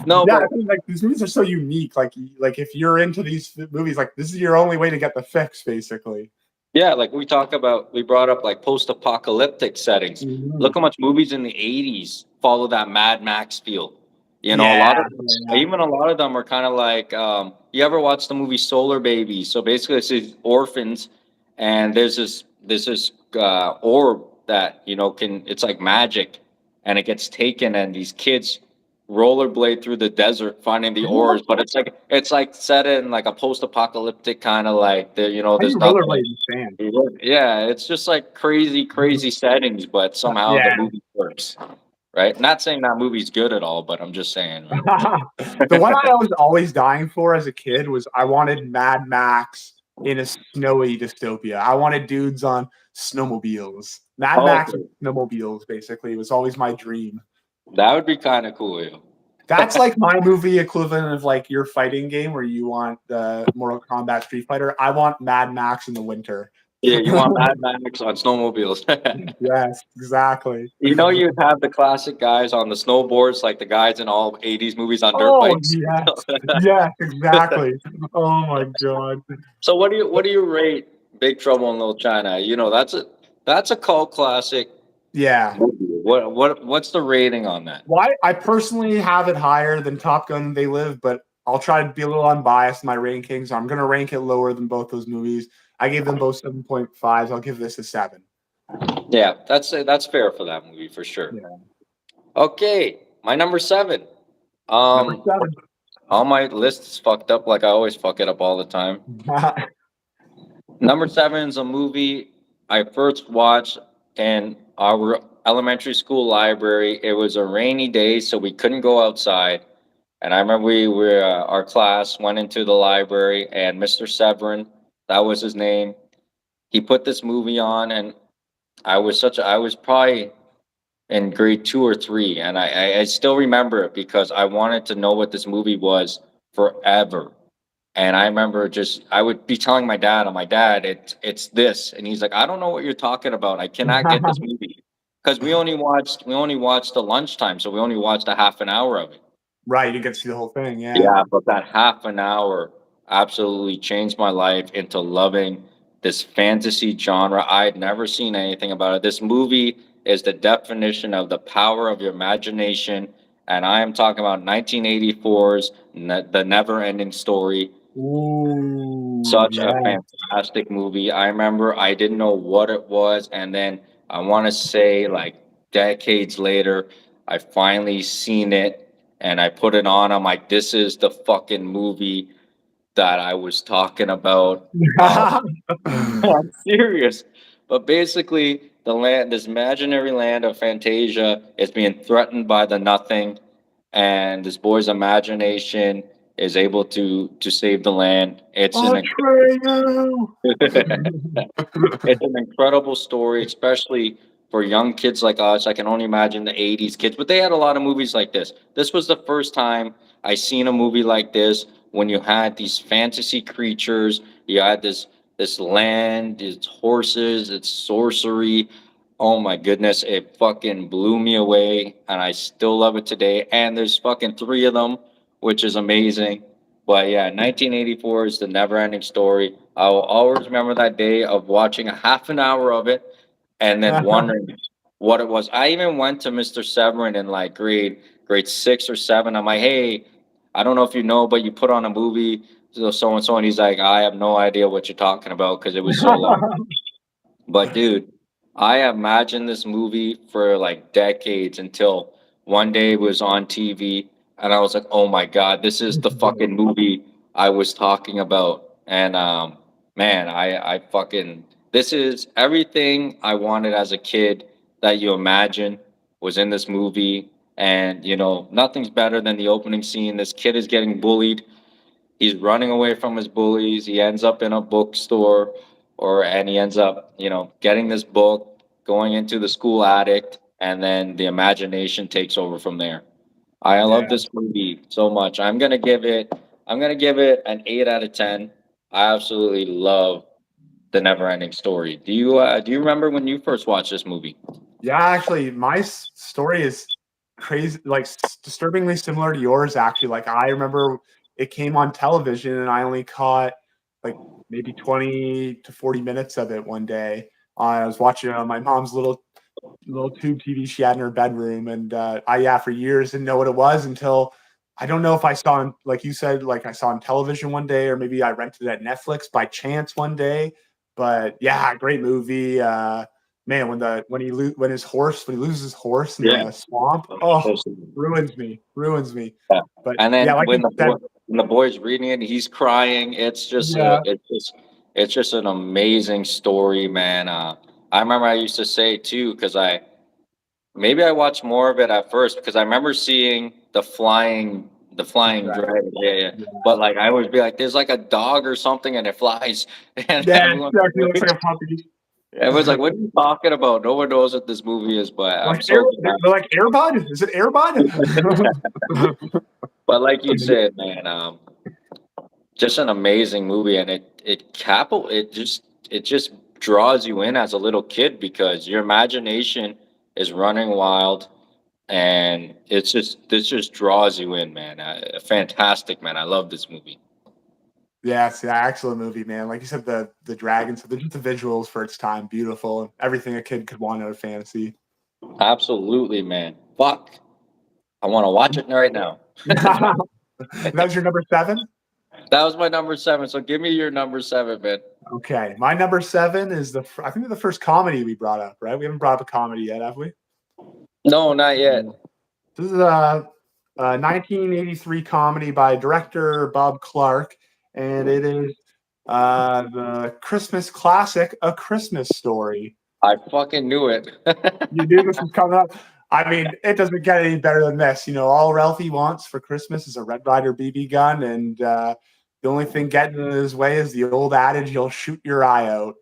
No,
Yeah,
but
I think like these movies are so unique. Like if you're into these movies, like this is your only way to get the fix, basically.
yeah, like we brought up like post-apocalyptic settings.
Mhm.
Look how much movies in the '80s follow that Mad Max feel. A lot
Yeah,
of even a lot of them are kind of like you ever watch the movie Solar Baby? So basically, it's these orphans, and there's this orb that can it's like magic, and it gets taken, and these kids rollerblade through the desert finding the
yeah.
ores, but it's like set in like a post-apocalyptic kind of like
How do
there's
you
nothing.
rollerblade in sand?
Yeah, it's just like crazy, crazy settings, but somehow the
Yeah.
movie works, right? Not saying that movie's good at all, but I'm just saying, right?
The one I was always dying for as a kid was I wanted Mad Max in a snowy dystopia. I wanted dudes on snowmobiles. Mad
Oh,
Max with
okay.
snowmobiles, basically. It was always my dream.
That would be kind of cool. Yo.
That's like my movie equivalent of like your fighting game where you want the Mortal Kombat Street Fighter. I want Mad Max in the winter.
Yeah, you want Mad Max on snowmobiles.
Yes, exactly.
You'd have the classic guys on the snowboards, like the guys in all '80s movies on dirt
Oh
bikes.
yes, yes, exactly. Oh my god.
So what do you rate Big Trouble in Little China? That's a cult classic
Yeah.
movie. What's the rating on that?
Why I personally have it higher than Top Gun They Live, but I'll try to be a little unbiased in my rankings. I'm gonna rank it lower than both those movies. I gave them both 7.5s. I'll give this a 7.
Yeah, that's fair for that movie for sure.
Yeah.
Okay, my number 7.
Number
Um, all my list is fucked up like I always fuck it up all the time.
7.
Number 7 is a movie I first watched in our elementary school library. It was a rainy day, so we couldn't go outside. And I remember our class went into the library, and Mr. Severin, that was his name, he put this movie on, and I was probably in grade 2 or 3, and I still remember it because I wanted to know what this movie was forever. And I remember I would be telling my dad, "Oh, my dad, it's this," and he's like, "I don't know what you're talking about. I cannot get this movie." Because we only watched the lunchtime, so we only watched a half an hour of it.
Right, you get to see the whole thing, yeah.
Yeah, but that half an hour absolutely changed my life into loving this fantasy genre. I had never seen anything about it. This movie is the definition of the power of your imagination, and I am talking about 1984's The Never Ending Story.
Ooh,
Such a
yeah.
fantastic movie. I remember I didn't know what it was, and then I want to say like decades later, I finally seen it and I put it on. I'm like, this is the fucking movie that I was talking about. I'm serious. But basically, the land, this imaginary land of Fantasia is being threatened by the nothing, and this boy's imagination is able to save the land.
Atreyu!
It's an incredible story, especially for young kids like us. I can only imagine the 80s kids, but they had a lot of movies like this. This was the first time I seen a movie like this when you had these fantasy creatures, you had this land, its horses, its sorcery. Oh my goodness, it fucking blew me away, and I still love it today. And there's fucking three of them, which is amazing. But yeah, 1984 is the never ending story. I'll always remember that day of watching a half an hour of it and then wondering what it was. I even went to Mr. Severin in like grade 6 or 7. I'm like, hey, I don't know if you know, but you put on a movie, so and so, and he's like, I have no idea what you're talking about because it was so long. But dude, I imagined this movie for like decades until one day it was on TV and I was like, "Oh my god, this is the fucking movie I was talking about." And man, I fucking this is everything I wanted as a kid that you imagine was in this movie. And you know, nothing's better than the opening scene. This kid is getting bullied. He's running away from his bullies. He ends up in a bookstore, and he ends up, you know, getting this book, going into the school attic, and then the imagination takes over from there. I love
Yeah.
this movie so much. I'm gonna give it an 8 out of 10. I absolutely love the Never Ending Story. Do you remember when you first watched this movie?
Yeah, actually, my story is crazy, like disturbingly similar to yours. Actually, like I remember it came on television, and I only caught like maybe 20 to 40 minutes of it one day. I was watching it on my mom's little tube TV she had in her bedroom, and I yeah for years didn't know what it was until I don't know if I saw on like you said like I saw on television one day or maybe I rented it at Netflix by chance one day. But yeah, great movie. Man, when his horse when he loses his horse in
Yeah.
the swamp, oh, ruins me.
Yeah.
But
And
yeah,
then
like you said,
when the boy's reading it, he's crying.
yeah,
It's just an amazing story, man. I remember I used to say too, because I watched more of it at first because I remember seeing the flying
right,
dragon. Yeah, yeah.
yeah,
But like I always be like, there's like a dog or something and it flies, and
yeah, it
everyone's like,
actually looks like a puppy.
what are you talking about? No one knows what this movie is, but I'm
Like Air,
so glad.
they're like Airbud. Is it Airbud?
But like you said, man, just an amazing movie, and it just draws you in as a little kid because your imagination is running wild, and this just draws you in, man. Fantastic, man. I love this movie.
Yeah, it's an excellent movie, man. Like you said, the dragons, just the visuals for its time, beautiful. Everything a kid could want out of fantasy.
Absolutely, man. Fuck, I want to watch it right now.
That was your number seven?
That was my number 7. So give me your number 7, man.
Okay. My number seven is I think the first comedy we brought up, right? We haven't brought up a comedy yet, have we?
No, not yet.
This is a 1983 comedy by director Bob Clark, and it is the Christmas classic, A Christmas Story.
I fucking knew it.
You knew this was coming up. I mean, it doesn't get any better than this. You know, all Ralphie wants for Christmas is a Red Ryder BB gun, and the only thing getting in his way is the old adage, "You'll shoot your eye out."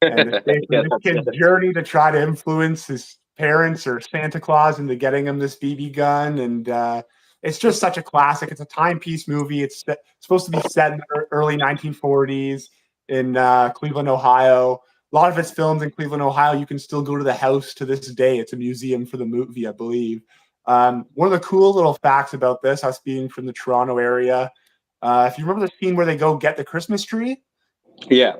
And it's basically
Yeah,
this
that's
kid's
it.
journey to try to influence his parents or Santa Claus into getting him this BB gun, and it's just such a classic. It's a timepiece movie. It's supposed to be set in the early 1940s in Cleveland, Ohio. A lot of it's filmed in Cleveland, Ohio. You can still go to the house to this day. It's a museum for the movie, I believe. One of the cool little facts about this, us being from the Toronto area, if you remember the scene where they go get the Christmas tree,
Yeah,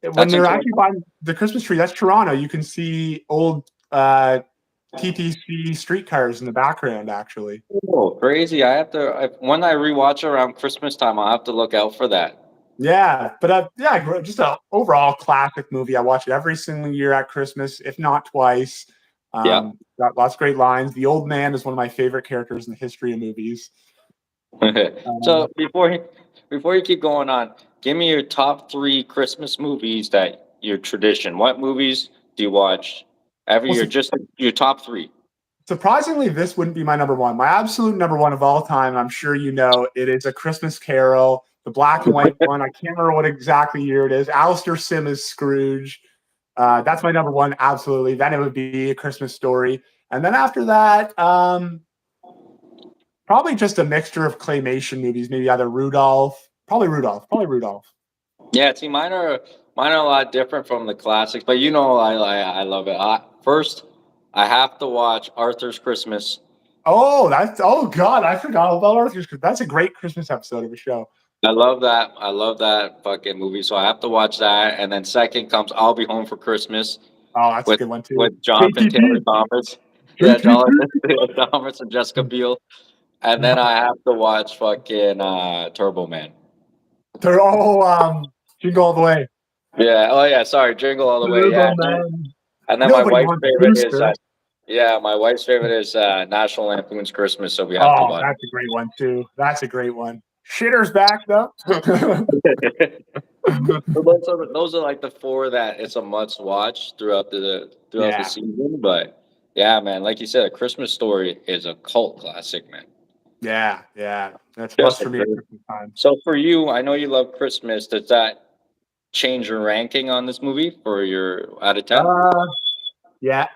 when
that's
they're
incredible.
actually buying the Christmas tree, that's Toronto. You can see old TTC streetcars in the background, actually.
Oh, crazy. When I rewatch around Christmas time, I'll have to look out for that.
Yeah, but yeah, just a overall classic movie. I watch it every single year at Christmas, if not twice.
Yeah.
Got lots of great lines. The old man is one of my favorite characters in the history of movies.
So before you keep going on, give me your top 3 Christmas movies that your tradition. What movies do you watch every
Well,
year? Just your top three.
surprisingly, this wouldn't be my number one. My absolute number one of all time, I'm sure you know, it is A Christmas Carol, the black and white one. I can't remember what exactly year it is. Alistair Sim is Scrooge. That's my number one, absolutely. Then it would be A Christmas Story. And then after that, probably just a mixture of claymation movies, maybe either Rudolph, probably Rudolph.
Yeah, see, mine are a lot different from the classics, but you know, I love it. First, I have to watch Arthur's Christmas.
Oh God, I forgot all about Arthur's. That's a great Christmas episode of a show.
I love that. I love that fucking movie. So I have to watch that. And then second comes I'll Be Home for Christmas
Oh, that's a
with
good one too.
with Jonathan Taylor
JTT.
Thomas. Yeah,
JTT.
Jonathan Taylor Thomas and Jessica Biel. And then I have to watch fucking Turbo Man.
They're all Jingle All the Way.
Yeah. Oh yeah. Sorry, Jingle All the Way. Yeah.
Turbo Man.
And then my
Nobody
wife's
wants a
favorite is
booster.
my wife's favorite is National Lampoon's Christmas. So we have to
Oh,
watch.
that's a great one too. That's a great one. Shitter's back though.
So those are like the four that it's a must watch throughout the season. But yeah, man, like you said, A Christmas Story is a cult classic, man.
Yeah. That's
Just
must
a
for me at
great-
Christmas time.
So for you, I know you love Christmas. Does that change your ranking on this movie for your out of 10?
Yeah.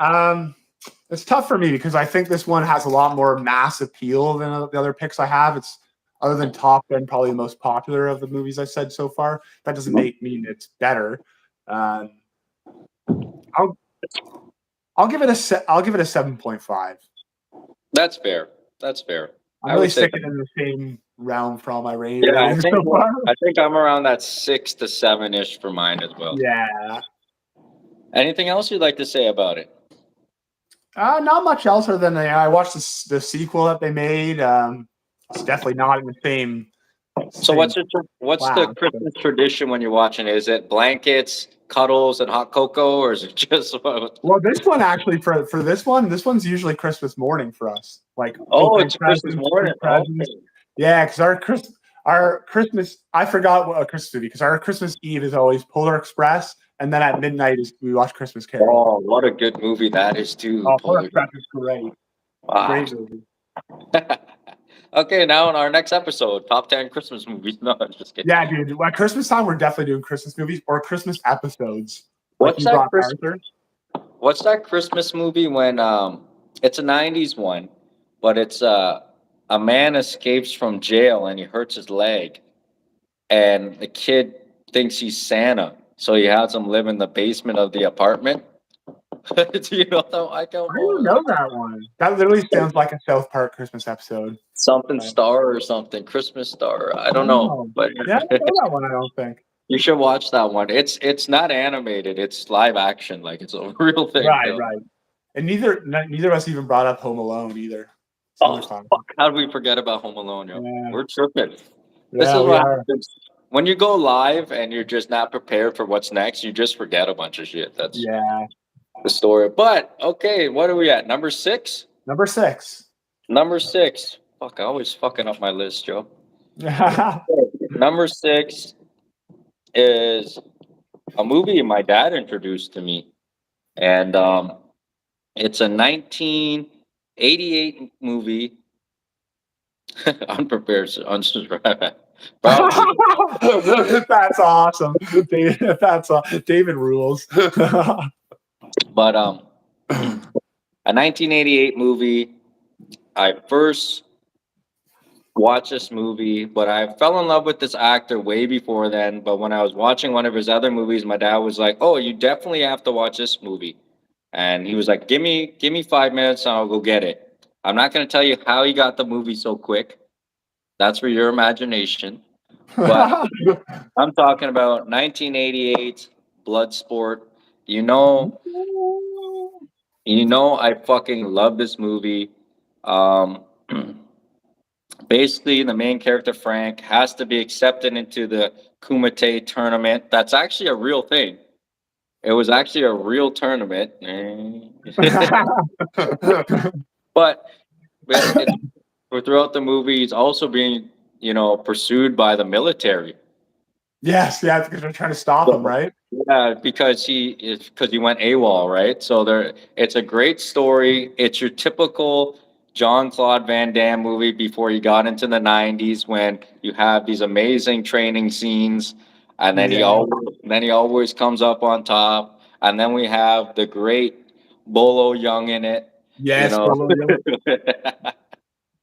It's tough for me because I think this one has a lot more mass appeal than the other picks I have. It's other than Top Gun, probably the most popular of the movies I said so far. That doesn't mean it's better. I'll give it a 7.5.
That's fair. That's fair.
I'm really sticking in the same realm for all my ratings.
Yeah, I
so far.
think I'm around that 6 to 7-ish for mine as well.
Yeah.
Anything else you'd like to say about it?
Not much else other than I watched the sequel that they made. It's definitely not in the same.
So what's the Christmas tradition when you're watching it? Is it blankets, cuddles, and hot cocoa, or is it just?
Well, this one actually for this one's usually Christmas morning for us. Like
it's Christmas morning. Okay.
Yeah, because our Christmas I forgot what a Christmas movie because our Christmas Eve is always Polar Express, and then at midnight we watch Christmas Carol.
Oh, what a good movie that is too.
Oh, Polar Express is great.
Wow.
Great movie.
Okay, now in our next episode, top 10 Christmas movies. No, I'm just kidding.
Yeah, dude. At Christmas time, we're definitely doing Christmas movies or Christmas episodes.
What's that Christmas movie when it's a 90s one, but it's a man escapes from jail and he hurts his leg, and the kid thinks he's Santa, so he has him live in the basement of the apartment. Do you know that? I don't
know that one. That literally sounds like a South Park Christmas episode.
Something Star or something. Christmas Star. I don't know. But
yeah, I don't know that one, I don't think.
You should watch that one. It's not animated. It's live action. Like it's a real thing.
Right. And neither of us even brought up Home Alone either.
Oh, fuck. How did we forget about Home Alone, yo?
Yeah.
We're tripping.
Yeah,
this is what happens. When you go live and you're just not prepared for what's next, you just forget a bunch of shit. That's the story. But okay, what are we at? Number 6?
Number 6.
Fuck, I always fucking up my list, Joe. Number 6 is a movie my dad introduced to me. And it's a 1988 movie. Unprepared, unsubscribed.
That's awesome. David rules.
But a 1988 movie. I first watched this movie, but I fell in love with this actor way before then. But when I was watching one of his other movies, my dad was like, "Oh, you definitely have to watch this movie." And he was like, give me 5 minutes and I'll go get it. I'm not going to tell you how he got the movie so quick. That's for your imagination. But I'm talking about 1988 Bloodsport. You know, I fucking love this movie. Basically, the main character, Frank, has to be accepted into the Kumite tournament. That's actually a real thing. It was actually a real tournament. But throughout the movie, he's also being, pursued by the military.
Yes, yeah, because they're trying to stop him, right?
Yeah, because he went AWOL, right? So it's a great story. It's your typical Jean-Claude Van Damme movie before he got into the '90s, when you have these amazing training scenes, and
Yeah.
then he always comes up on top, and then we have the great Bolo Young in it, you
Yes,
know.
Bolo Young.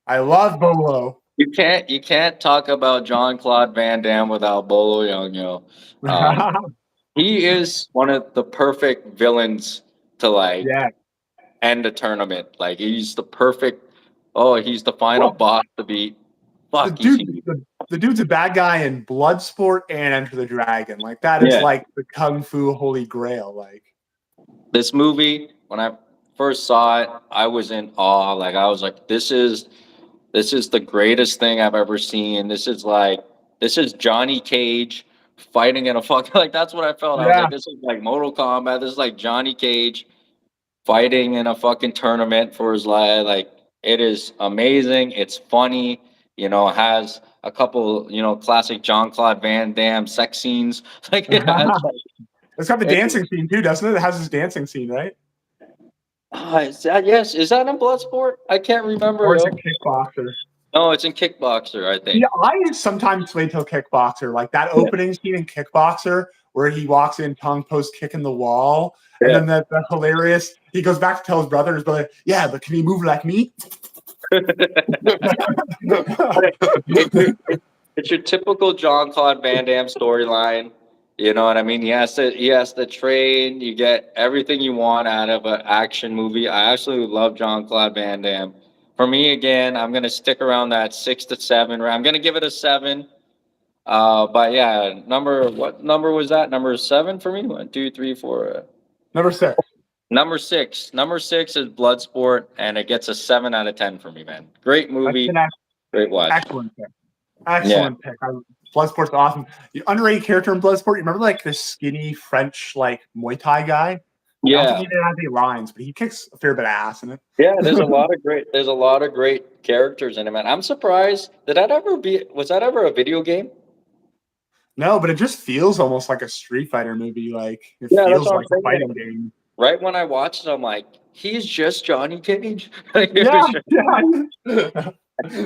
I love Bolo.
You can't talk about Jean-Claude Van Damme without Bolo Young, yo. Um, He is one of the perfect villains to like
Yeah.
end a tournament. Like he's the perfect. Oh, he's the final
Well,
boss to beat.
the
Fuck, he's
dude,
huge.
the dude's a bad guy in Bloodsport and Enter the Dragon. Like that is
Yeah,
like the kung fu holy grail. Like,
this movie, when I first saw it, I was in awe. Like I was like, this is the greatest thing I've ever seen. This is Johnny Cage fighting in a fuck. Like that's what I felt. I was
yeah,
like, this is like Mortal Kombat. This is like Johnny Cage fighting in a fucking tournament for his life. Like it is amazing. It's funny. Has a couple, classic Jean Claude Van Damme sex scenes. Like it has.
it's got the
It,
dancing scene too, doesn't it? It has his dancing scene, right?
yes, is that in Bloodsport? I can't remember,
Or is
yo.
it Kickboxer?
No, it's in Kickboxer, I
Yeah,
think.
I sometimes wait till Kickboxer, like that
Yeah.
opening scene in Kickboxer where he walks in, tongue post kicking the wall, and
Yeah.
then that hilarious. He goes back to tell his brother, "Yeah, but can he move like me?"
It's your typical John Claude Van Damme storyline. You know what I mean? He has to train. You get everything you want out of an action movie. I absolutely love John Claude Van Damme. For me, again, I'm gonna stick around that 6 to 7. I'm gonna give it a 7. But yeah, what number was that? Number 7 for me. 1, 2, 3, 4.
Number 6.
Number 6. Number 6 is Bloodsport, and it gets a 7 out of 10 for me, man. Great
That's
movie,
an
great watch.
excellent pick.
Yeah.
Excellent pick. Bloodsport's awesome. The underrated character in Bloodsport. You remember like this skinny French like Muay Thai guy? I don't think
Yeah.
he did have any lines, but he kicks a fair bit of ass in it.
Yeah, there's a lot of great characters in it, man. I'm surprised. Was that ever a video game?
No, but it just feels almost like a Street Fighter movie. Like it
Yeah, that's
feels
what I'm
like a
saying.
fighting game.
Right when I watched it, I'm like, he's just Johnny Cage.
Yeah, yeah.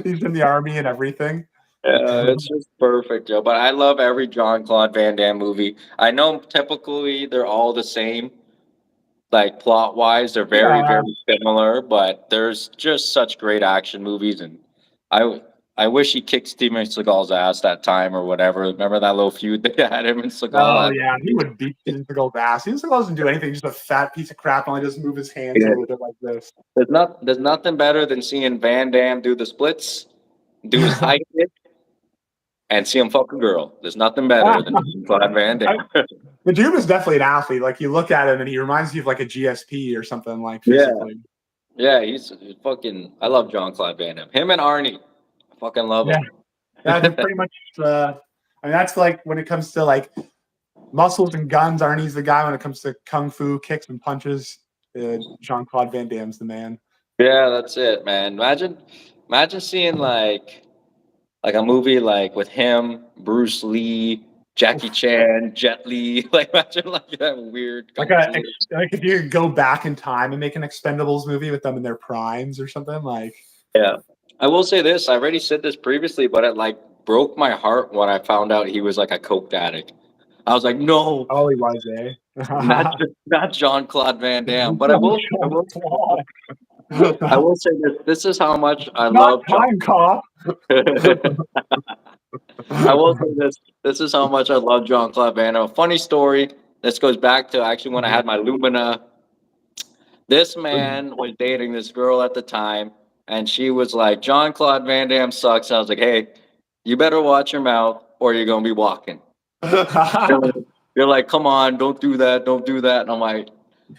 He's in the army and everything.
Yeah, it's just perfect, Joe. But I love every John Claude Van Damme movie. I know typically they're all the same, like plot wise, they're very,
Yeah,
very similar, but there's just such great action movies. And I I wish he kicked Steven Seagal's ass that time or whatever. Remember that little feud they had him and
oh
Seagal?
yeah, he would beat Steven Seagal's ass. Steven Seagal doesn't do anything; he's just a fat piece of crap. Only just move his hands a
Yeah.
little bit like this.
There's nothing better than seeing Van Damme do the splits, do his high kick, and see him fuck a girl. There's nothing better than Claude Van Damme.
The dude is definitely an athlete. Like you look at him and he reminds you of like a GSP or something like
Yeah,
physically.
yeah, he's fucking. I love John Claude Van Damme. Him and Arnie, I fucking love
Yeah, yeah, they're pretty much. I mean, that's like when it comes to like muscles and guns. Arnie's the guy. When it comes to kung fu, kicks and punches, Jean-Claude Van Damme's the man.
Yeah, that's it, man. Imagine seeing like a movie like with him, Bruce Lee, Jackie Chan, Jet Li. Like imagine like that weird
Like
kung fu.
like if you could go back in time and make an Expendables movie with them in their primes or something like.
Yeah. I will say this, I already said this previously, but it like broke my heart when I found out he was like a coke addict. I was like, no,
Oh, he was, eh?
not Jean Claude Van Damme. But I will say this. This is how much I
Not
love John.
time cop.
I will say this. This is how much I love Jean Claude Van Damme. Funny story. This goes back to actually when I had my Lumina. This man was dating this girl at the time, and she was like, John Claude Van Damme sucks. I was like, hey, you better watch your mouth or you're going to be walking. You're like, come on, don't do that, don't do that. And I'm like,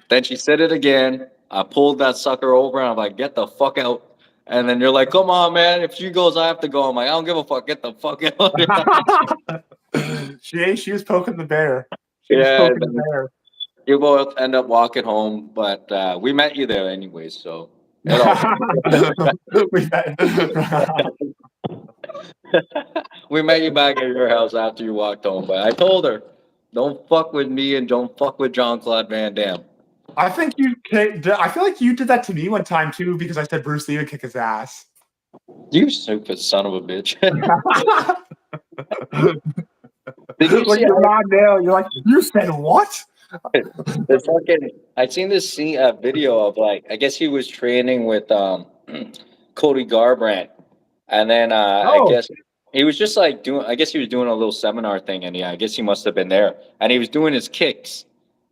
then she said it again. I pulled that sucker over and I'm like, get the fuck out. And then you're like, come on, man. If she goes, I have to go. I'm like, I don't give a fuck. Get the fuck out.
She was poking the bear. She was
Yeah,
poking the bear.
you both end up walking home, but we met you there anyways, so it all. We met you back at your house after you walked home, but I told her, don't fuck with me and don't fuck with Jean-Claude Van Damme.
I think I feel like you did that to me one time too because I said Bruce Lee would kick his ass.
You stupid son of a bitch. Did you
Like
see
you're not there. You're like, you said what?
the fucking? I seen this video of like I guess he was training with Cody Garbrandt, and then I
Oh,
guess he was just like doing. I guess he was doing a little seminar thing, and I guess he must have been there, and he was doing his kicks,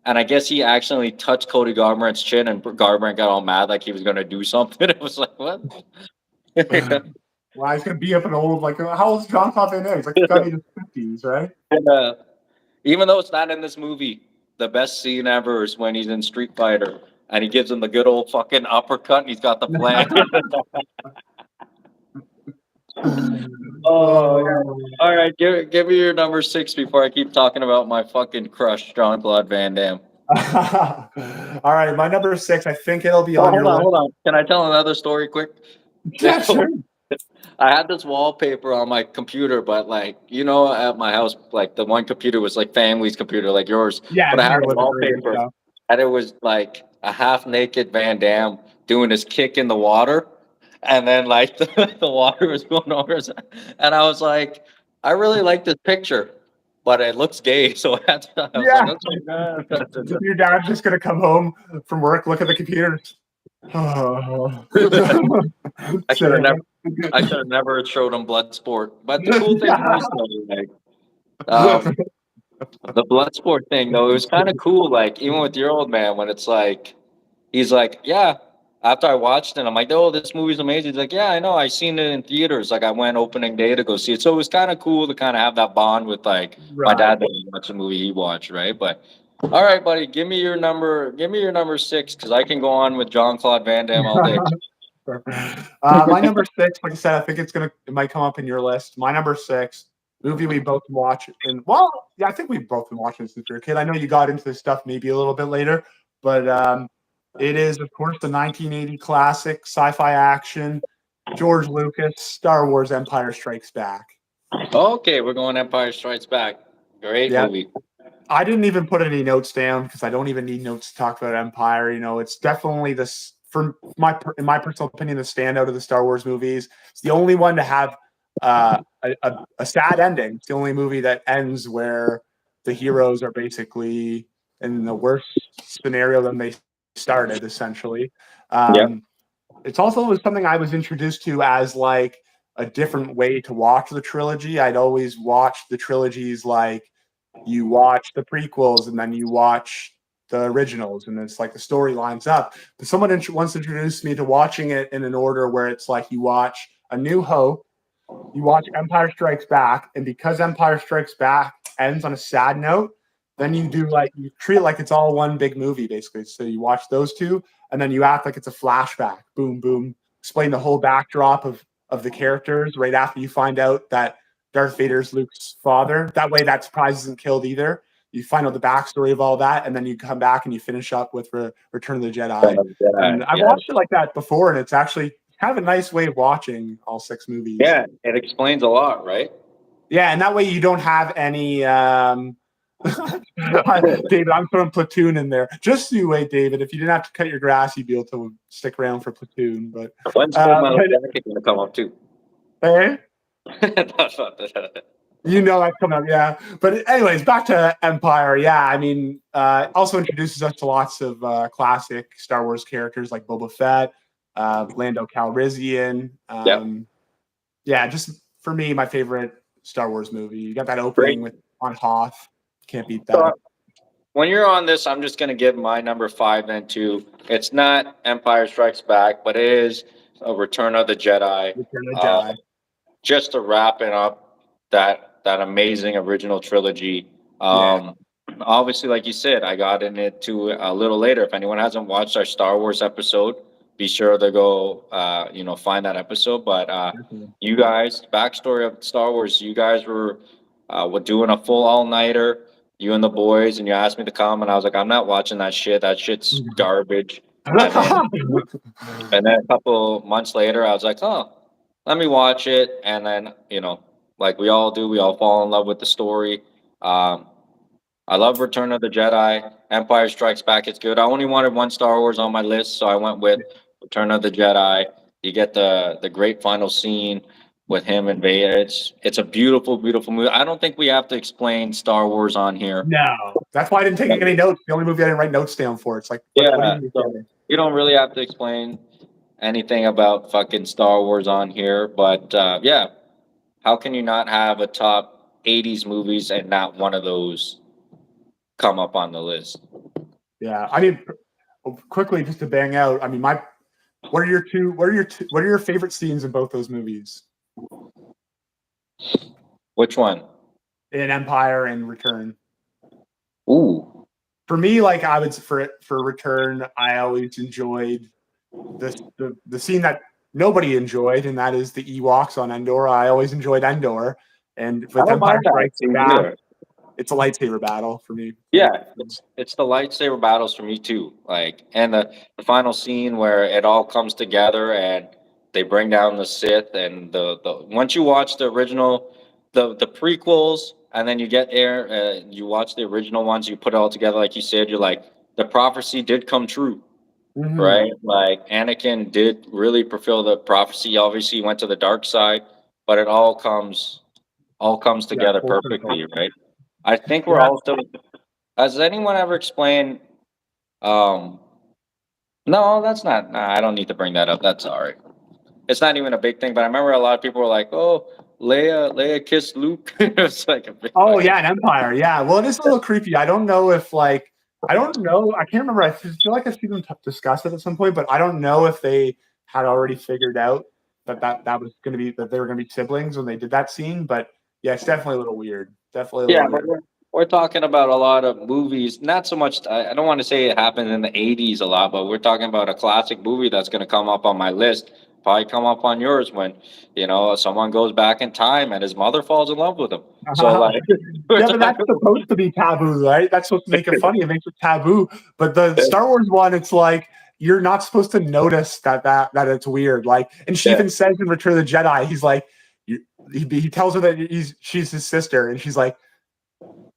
and I guess he accidentally touched Cody Garbrandt's chin, and Garbrandt got all mad like he was gonna do something. It was like what?
well, he's gonna be up an old like how old is John Claude Van Damme? He's like got in his 50s, right?
And, even though it's not in this movie, the best scene ever is when he's in Street Fighter and he gives him the good old fucking uppercut and he's got the flag. Oh, yeah. All right, give me your number 6 before I keep talking about my fucking crush, Jean-Claude Van Damme.
All right, my number 6. I think it'll be on your list.
Hold on. Can I tell another story quick?
Yeah, sure.
I had this wallpaper on my computer, but like at my house, like the one computer was like family's computer, like yours.
Yeah,
but I had a
with the
wallpaper,
stuff.
and it was like a half naked Van Damme doing his kick in the water, and then like the water was going over, and I was like, I really like this picture, but it looks gay, so I was like,
Your dad's just gonna come home from work, look at the computer. Oh.
I should have never showed him Bloodsport. But the cool thing is, like, the Bloodsport thing, though, it was kind of cool. Like, even with your old man, when it's like, he's like, yeah. After I watched it, I'm like, oh, this movie's amazing. He's like, yeah, I know. I seen it in theaters. Like, I went opening day to go see it. So it was kind of cool to kind of have that bond with, like, my dad that watched the movie he watched, right? But all right, buddy, give me your number 6 because I can go on with Jean-Claude Van Damme all day.
My number 6, like I said, I think it might come up in your list. My number 6 movie we both watch, and I think we've both been watching since we were a kid. I know you got into this stuff maybe a little bit later, but it is of course the 1980 classic sci-fi action, George Lucas, Star Wars: Empire Strikes Back.
Okay, we're going Empire Strikes Back. Great movie.
I didn't even put any notes down because I don't even need notes to talk about Empire. It's definitely this, in my personal opinion, the standout of the Star Wars movies. It's the only one to have a sad ending. It's the only movie that ends where the heroes are basically in the worst scenario than they started, essentially. It's also something I was introduced to as like a different way to watch the trilogy. I'd always watched the trilogies like you watch the prequels and then you watch the originals, and it's like the story lines up. But someone once introduced me to watching it in an order where it's like you watch A New Hope, you watch Empire Strikes Back, and because Empire Strikes Back ends on a sad note, then you treat it like it's all one big movie, basically. So you watch those two, and then you act like it's a flashback. Boom, boom. Explain the whole backdrop of the characters right after you find out that Darth Vader's Luke's father. That way that surprise isn't killed either. You find out the backstory of all that, and then you come back and you finish up with Return of the Jedi. And I've watched it like that before, and it's actually kind of a nice way of watching all 6 movies.
Yeah, it explains a lot, right?
Yeah, and that way you don't have any David, I'm throwing Platoon in there. Just so you wait, David. If you didn't have to cut your grass, you'd be able to stick around for Platoon. But
when's Full Jacket going to come up too?
Hey? That's coming up, yeah. But anyways, back to Empire. Yeah, I mean, also introduces us to lots of classic Star Wars characters like Boba Fett, Lando Calrissian. Yeah, just for me, my favorite Star Wars movie. You got that opening with on Hoth. Can't beat that.
So, when you're on this, I'm just going to give my number 5 then too. It's not Empire Strikes Back, but it is a Return of the Jedi.
Return of the Jedi.
Just to wrap it up, that amazing original trilogy. Obviously, like you said, I got in it too a little later. If anyone hasn't watched our Star Wars episode, be sure to go, find that episode. But you guys, backstory of Star Wars, you guys were doing a full all-nighter, you and the boys, and you asked me to come, and I was like, I'm not watching that shit. That shit's garbage. And then a couple months later, I was like, oh, let me watch it. And then, like we all do. We all fall in love with the story. Um, I love Return of the Jedi. Empire Strikes Back is good. I only wanted one Star Wars on my list, so I went with Return of the Jedi. You get the great final scene with him and Vader. It's a beautiful, beautiful movie. I don't think we have to explain Star Wars on here.
No, that's why I didn't take any notes. The only movie I didn't write notes down for. It's like, what do you
Yeah,
mean?
so you don't really have to explain anything about fucking Star Wars on here, but yeah, how can you not have a top 80s movies and not one of those come up on the list?
Yeah, I mean, quickly just to bang out. I mean, what are your favorite scenes in both those movies?
Which one?
In Empire and Return.
Ooh.
For me, like I would for Return, I always enjoyed the scene that nobody enjoyed, and that is the Ewoks on Endor. I always enjoyed Endor, and
I
with
don't
Empire
mind that
Strikes
scene
Back,
either.
it's a lightsaber battle for me.
Yeah, it's the lightsaber battles for me too. Like, and the final scene where it all comes together and they bring down the Sith, and the once you watch the original, the prequels, and then you get there, you watch the original ones, you put it all together, like you said, you're like, the prophecy did come true,
Mhm.
right? Like Anakin did really fulfill the prophecy. Obviously, he went to the dark side, but it all comes
Yeah,
together
full circle.
perfectly, right? I think we're
Yeah,
all still. Has anyone ever explained? Um, no, that's not. Nah, I don't need to bring that up. That's all right. It's not even a big thing, but I remember a lot of people were like, "Oh, Leia kissed Luke." It's like a big
oh
fucking.
yeah, an Empire. Yeah. Well, it is a little creepy. I don't know if like I don't know. I can't remember. I feel like I've seen them discuss it at some point, but I don't know if they had already figured out that was going to be that they were going to be siblings when they did that scene. But yeah, it's definitely a little weird. Definitely a
Yeah,
little
but
weird.
we're talking about a lot of movies. Not so much. I don't want to say it happened in the '80s a lot, but we're talking about a classic movie that's going to come up on my list. Probably come up on yours when someone goes back in time and his mother falls in love with him. So like, we're
Yeah, but that's
talking.
supposed to be taboo, right? That's supposed to make it funny. It makes it taboo. But the Star Wars one, it's like you're not supposed to notice that it's weird. Like, and she
Yeah.
even says in Return of the Jedi, he's like, you, he tells her that she's his sister, and she's like,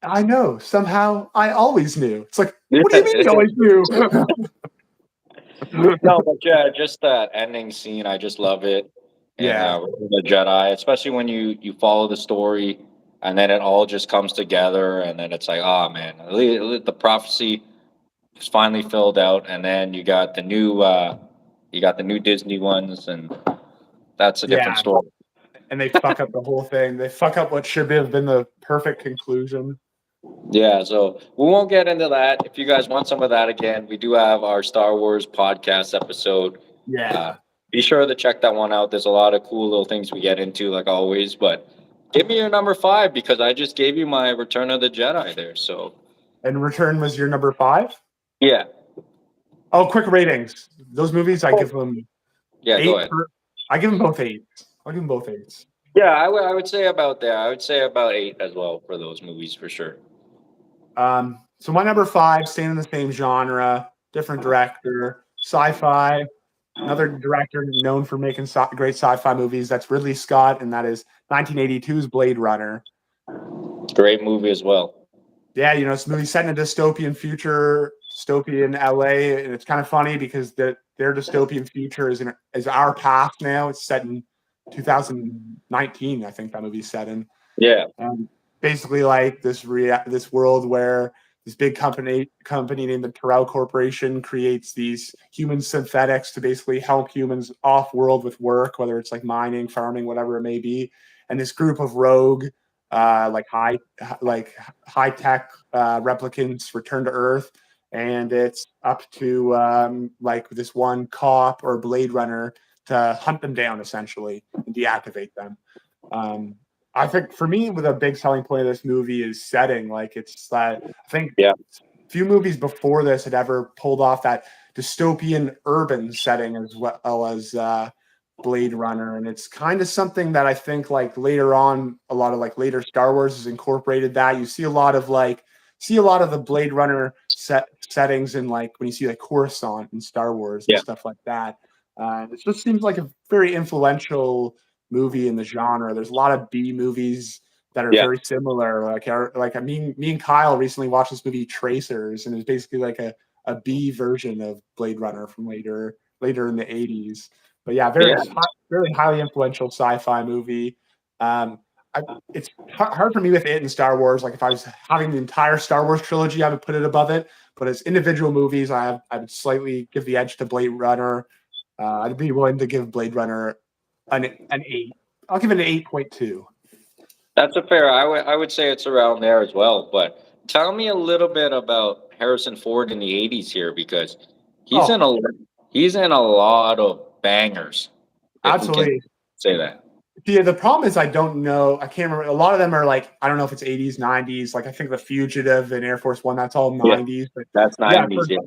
I know. Somehow, I always knew. It's like, what do you mean you always knew?
No, but yeah, just that ending scene, I just love it. And
Yeah,
the Jedi, especially when you follow the story, and then it all just comes together, and then it's like, oh man, the prophecy is finally filled out, and then you got the new Disney ones, and that's a different
yeah.
story.
And they fuck up the whole thing. They fuck up what should have been the perfect conclusion.
Yeah, so we won't get into that. If you guys want some of that again, we do have our Star Wars podcast episode. Uh,
Yeah.
be sure to check that one out. There's a lot of cool little things we get into, like always. But give me your number 5 because I just gave you my Return of the Jedi there. So
And Return was your number 5?
yeah,
Oh, quick ratings. Those movies, I
oh,
give them
yeah, go
8.
ahead.
I give them both 8s. I'll give them both 8s.
Yeah, I would say about there. I would say about 8 as well for those movies for sure.
So my number 5, staying in the same genre, different director, sci-fi. Another director known for making great sci-fi movies. That's Ridley Scott, and that is 1982's Blade Runner.
Great movie as well.
Yeah, this movie set in a dystopian future, dystopian LA, and it's kind of funny because their dystopian future is our past now. It's set in 2019, I think that movie's set in.
Yeah,
Basically, like this world where this big company named the Terrell Corporation creates these human synthetics to basically help humans off world with work, whether it's like mining, farming, whatever it may be. And this group of rogue, like high tech replicants return to Earth, and it's up to like this one cop or Blade Runner to hunt them down essentially and deactivate them. Um, I think for me, with a big selling point of this movie is setting. Like it's that I think
yeah.
few movies before this had ever pulled off that dystopian urban setting as well as Blade Runner, and it's kind of something that I think like later on, a lot of like later Star Wars has incorporated that. You see a lot of the Blade Runner settings in like when you see like Coruscant in Star Wars and
Yeah.
stuff like that. It just seems like a very influential movie in the genre. There's a lot of B movies that are
Yeah.
very similar. Like I mean, me and Kyle recently watched this movie Tracers, and it was basically like a B version of Blade Runner from later in the 80s. But yeah,
Yeah.
very highly influential sci-fi movie. Um, I, it's hard for me with it and Star Wars. Like if I was having the entire Star Wars trilogy, I would put it above it. But as individual movies, I would slightly give the edge to Blade Runner. I'd be willing to give Blade Runner an 8. I'll give it an 8.2.
That's a fair. I would say it's around there as well. But tell me a little bit about Harrison Ford in the '80s here, because he's in
Oh,
a he's in a lot of bangers, if we can
absolutely.
say that.
Yeah, the problem is I don't know. I can't remember. A lot of them are like I don't know if it's 80s, 90s. Like I think The Fugitive and Air Force One. That's all
Yeah,
90s. But
that's
yeah,
'90s.
for
Yeah,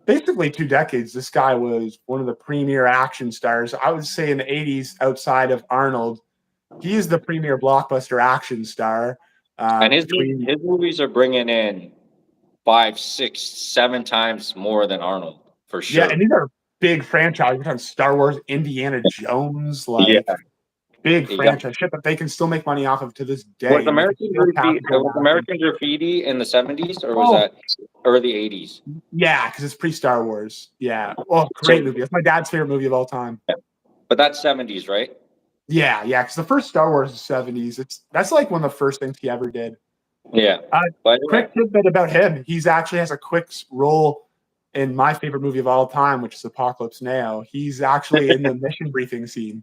basically 2 decades, this guy was one of the premier action stars. I would say in the 80s, outside of Arnold, he is the premier blockbuster action star.
and
Between
his movies are bringing in 5, 6, 7 times more than Arnold for
Yeah,
sure.
and these are big franchises. We're talking Star Wars, Indiana Jones,
Yeah,
like big
you got
franchise shit that they can still make money off of to this day, and they can still capitalize
Was
on it.
American Graffiti in the '70s, or was
Oh,
that early '80s?
yeah, because it's pre-Star Wars. Yeah. Oh, great
So,
movie. That's my dad's favorite movie of all time.
but that's '70s, right?
Yeah, yeah. Because the first Star Wars is 70s. That's like one of the first things he ever did.
Yeah,
Uh,
but yeah.
Quick tidbit about him: he's actually has a quick role in my favorite movie of all time, which is Apocalypse Now. He's actually in the mission briefing scene.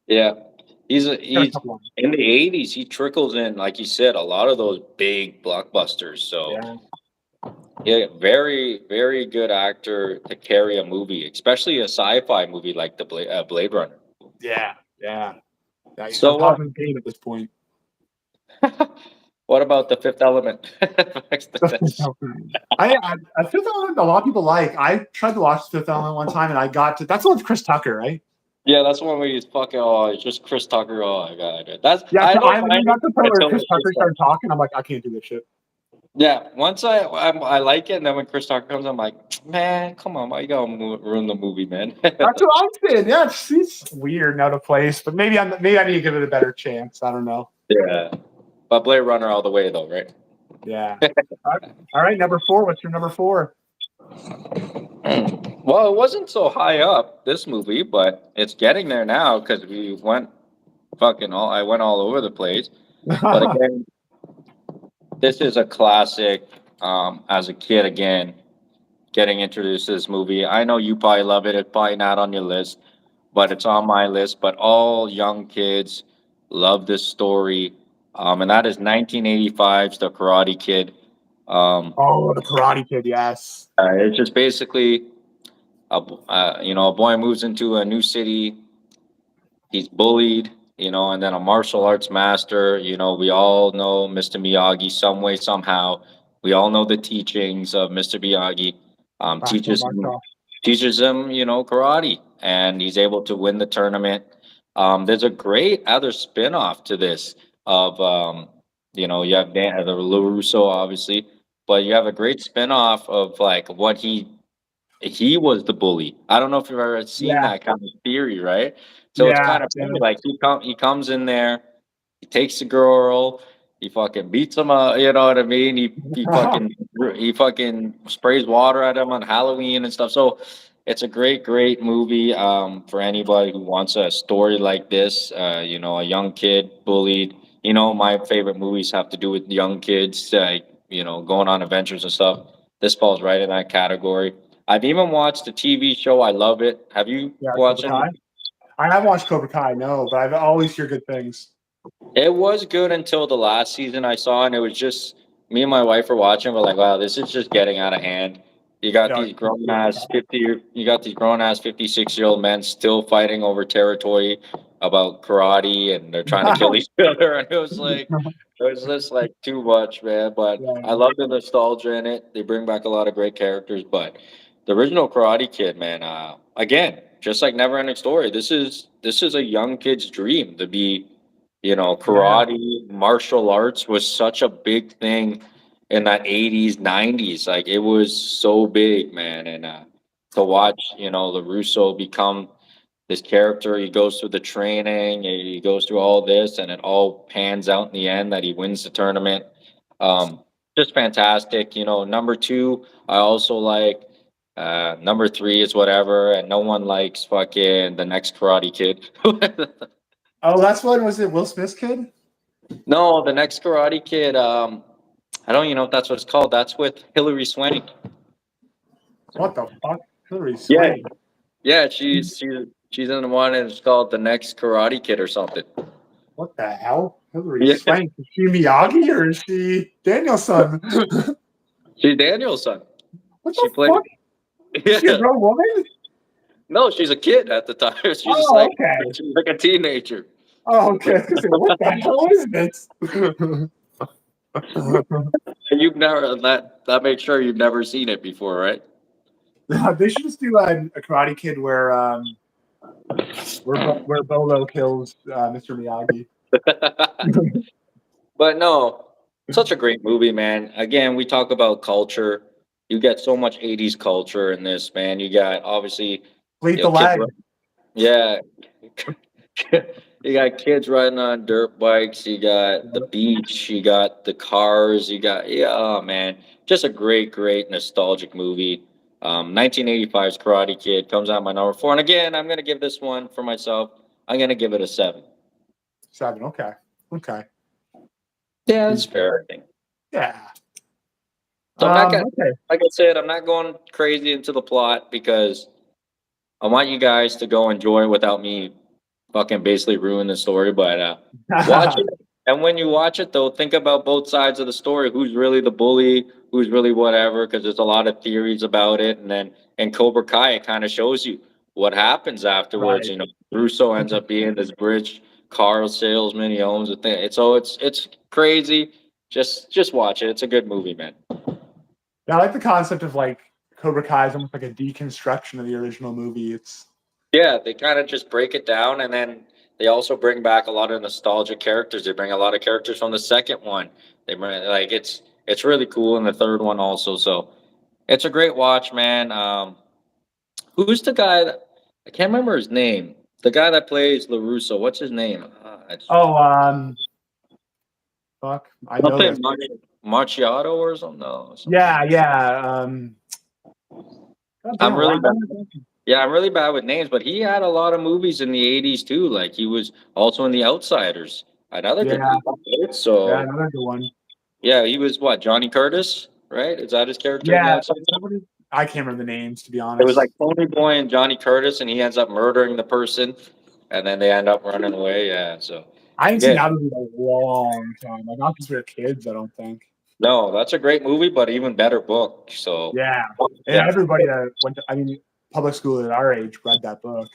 Yeah,
Got a
he's
couple lines.
in the '80s. He trickles in, like you said, a lot of those big blockbusters. So
Yeah,
yeah, very very good actor to carry a movie, especially a sci-fi movie like the Blade Runner.
yeah, yeah. Yeah, he's on
So
top of his game at this point.
what about the Fifth Element?
I Fifth Element, a lot of people like. I tried to watch Fifth Element one time, and I got to. That's the one with Chris Tucker, right?
Yeah, that's one where he's fucking. Oh, it's just Chris Tucker. Oh my god, that's
Yeah,
I
so
don't
I
mind
got
it
to the point where
until
Chris
it's
Tucker
just like
started talking. I'm like, I can't do this shit.
yeah. Once I like it, and then when Chris Tucker comes, I'm like, man, come on, why you gotta ruin the movie, man?
That's what I'm saying. Yeah, it's weird and out of place, but maybe I need to give it a better chance. I don't know.
Yeah, but Blade Runner all the way though, right?
Yeah. All right, number 4. What's your number 4?
Well, it wasn't so high up this movie, but it's getting there now because we went fucking all. I went all over the place, but again, this is a classic. As a kid, again, getting introduced to this movie. I know you probably love it. It's probably not on your list, but it's on my list. But all young kids love this story, and that is 1985's The Karate Kid.
Oh, the Karate Kid. Yes.
It's just basically a boy moves into a new city. He's bullied, and then a martial arts master. We all know Mr. Miyagi some way, somehow. We all know the teachings of Mr. Miyagi.
Maxwell Markoff.
Teaches him, karate, and he's able to win the tournament. There's a great other spin-off to this of, you have the LaRusso, obviously, but you have a great spin-off of like what he was the bully. I don't know if you've ever seen
Yeah.
that kind of theory, right? So it's
Yeah.
kind of
Yeah.
funny. Like he comes in there, he takes the girl, he fucking beats him up. You know what I mean? He fucking sprays water at him on Halloween and stuff. So it's a great movie for anybody who wants a story like this. A young kid bullied. My favorite movies have to do with young kids, going on adventures and stuff. This falls right in that category. I've even watched the TV show. I love it. Have you
Yeah.
watched
Cobra
it?
Kai. I have watched Cobra Kai, no, but I've always heard good things.
It was good until the last season I saw, and it was just me and my wife were watching. We're like, wow, this is just getting out of hand. You got
Yeah.
these grown ass 56-year-old men still fighting over territory about karate, and they're trying to kill each other. And it was just like too much, man. But
Yeah.
I love the nostalgia in it. They bring back a lot of great characters. But the original Karate Kid, man, again, just like Never Ending Story, this is a young kid's dream to be.
Yeah.
Karate, martial arts was such a big thing in that '80s, '90s. Like it was so big, man. And to watch, LaRusso become this character. He goes through the training, he goes through all this, and it all pans out in the end that he wins the tournament. Just fantastic. You know, number two, I also like. Number three is whatever, and no one likes fucking the next Karate Kid.
Oh, that's what was it? Will Smith's kid?
No, the next Karate Kid. I don't even know if that's what it's called. That's with Hilary Swank.
What the fuck? Hillary
Yeah,
Swank.
yeah, she's in the one, and it's called the next Karate Kid or something.
What the hell? Hillary
Yeah,
Swank. Is she Miyagi or is she Danielson?
she's Daniel's son.
What
She
the
played.
fuck? Is she a
Yeah,
grown woman?
no, she's a kid at the time. She's just
Oh,
like
okay.
she's like a teenager.
Oh, okay. I was gonna say, what the hell is this?
And you've never that makes sure you've never seen it before, right?
They should just do a Karate Kid where Bolo kills Mr. Miyagi.
But no, such a great movie, man. Again, we talk about culture. You get so much '80s culture in this, man. You got obviously,
Fleet
you
the
know, kids.
leg.
Yeah, you got kids riding on dirt bikes. You got the beach. You got the cars. You got yeah, oh, man, just a great, great nostalgic movie. 1985's Karate Kid comes out my number four, and again, I'm gonna give this one for myself. I'm gonna give it a 7.
7. Okay. Okay.
Yeah, that's fair. I think.
Yeah.
So I'm not gonna,
Okay.
like I said, I'm not going crazy into the plot because I want you guys to go enjoy it without me fucking basically ruin the story. But watch it, and when you watch it, though, think about both sides of the story. Who's really the bully? Who's really whatever? Because there's a lot of theories about it, and then in Cobra Kai, it kind of shows you what happens afterwards.
Right.
You know, Russo ends up being this bridge car salesman. He owns a thing. It's crazy. Just watch it. It's a good movie, man.
Yeah, I like the concept of like Cobra Kai is almost like a deconstruction of the original movie. It's
Yeah, they kind of just break it down, and then they also bring back a lot of nostalgic characters. They bring a lot of characters from the second one. They bring like it's really cool in the third one also. So it's a great watch, man. Who's the guy that I can't remember his name? The guy that plays LaRusso. What's his name?
oh fuck. I
I'll
know
say
this.
Marciato or something. No, something.
Yeah, yeah. God
I'm
damn,
really
why am
bad.
I blanking?
Yeah, I'm really bad with names, but he had a lot of movies in the '80s too. Like he was also in The Outsiders, another good
Yeah,
movie. Right?
yeah,
So
another good one.
yeah, he was what, Johnny Curtis, right? Is that his character in The
Yeah,
Outsiders?
I can't remember the names to be
It was like
honest.
Tony Boy and Johnny Curtis, and he ends up murdering the person, and then they end up running away. Yeah, so
I haven't seen
yeah,
that movie in a long time. Like not since we were kids, I don't think.
no, that's a great movie, but even better book. So
Yeah, and
yeah,
everybody that went to, I mean, public school at our age read that book.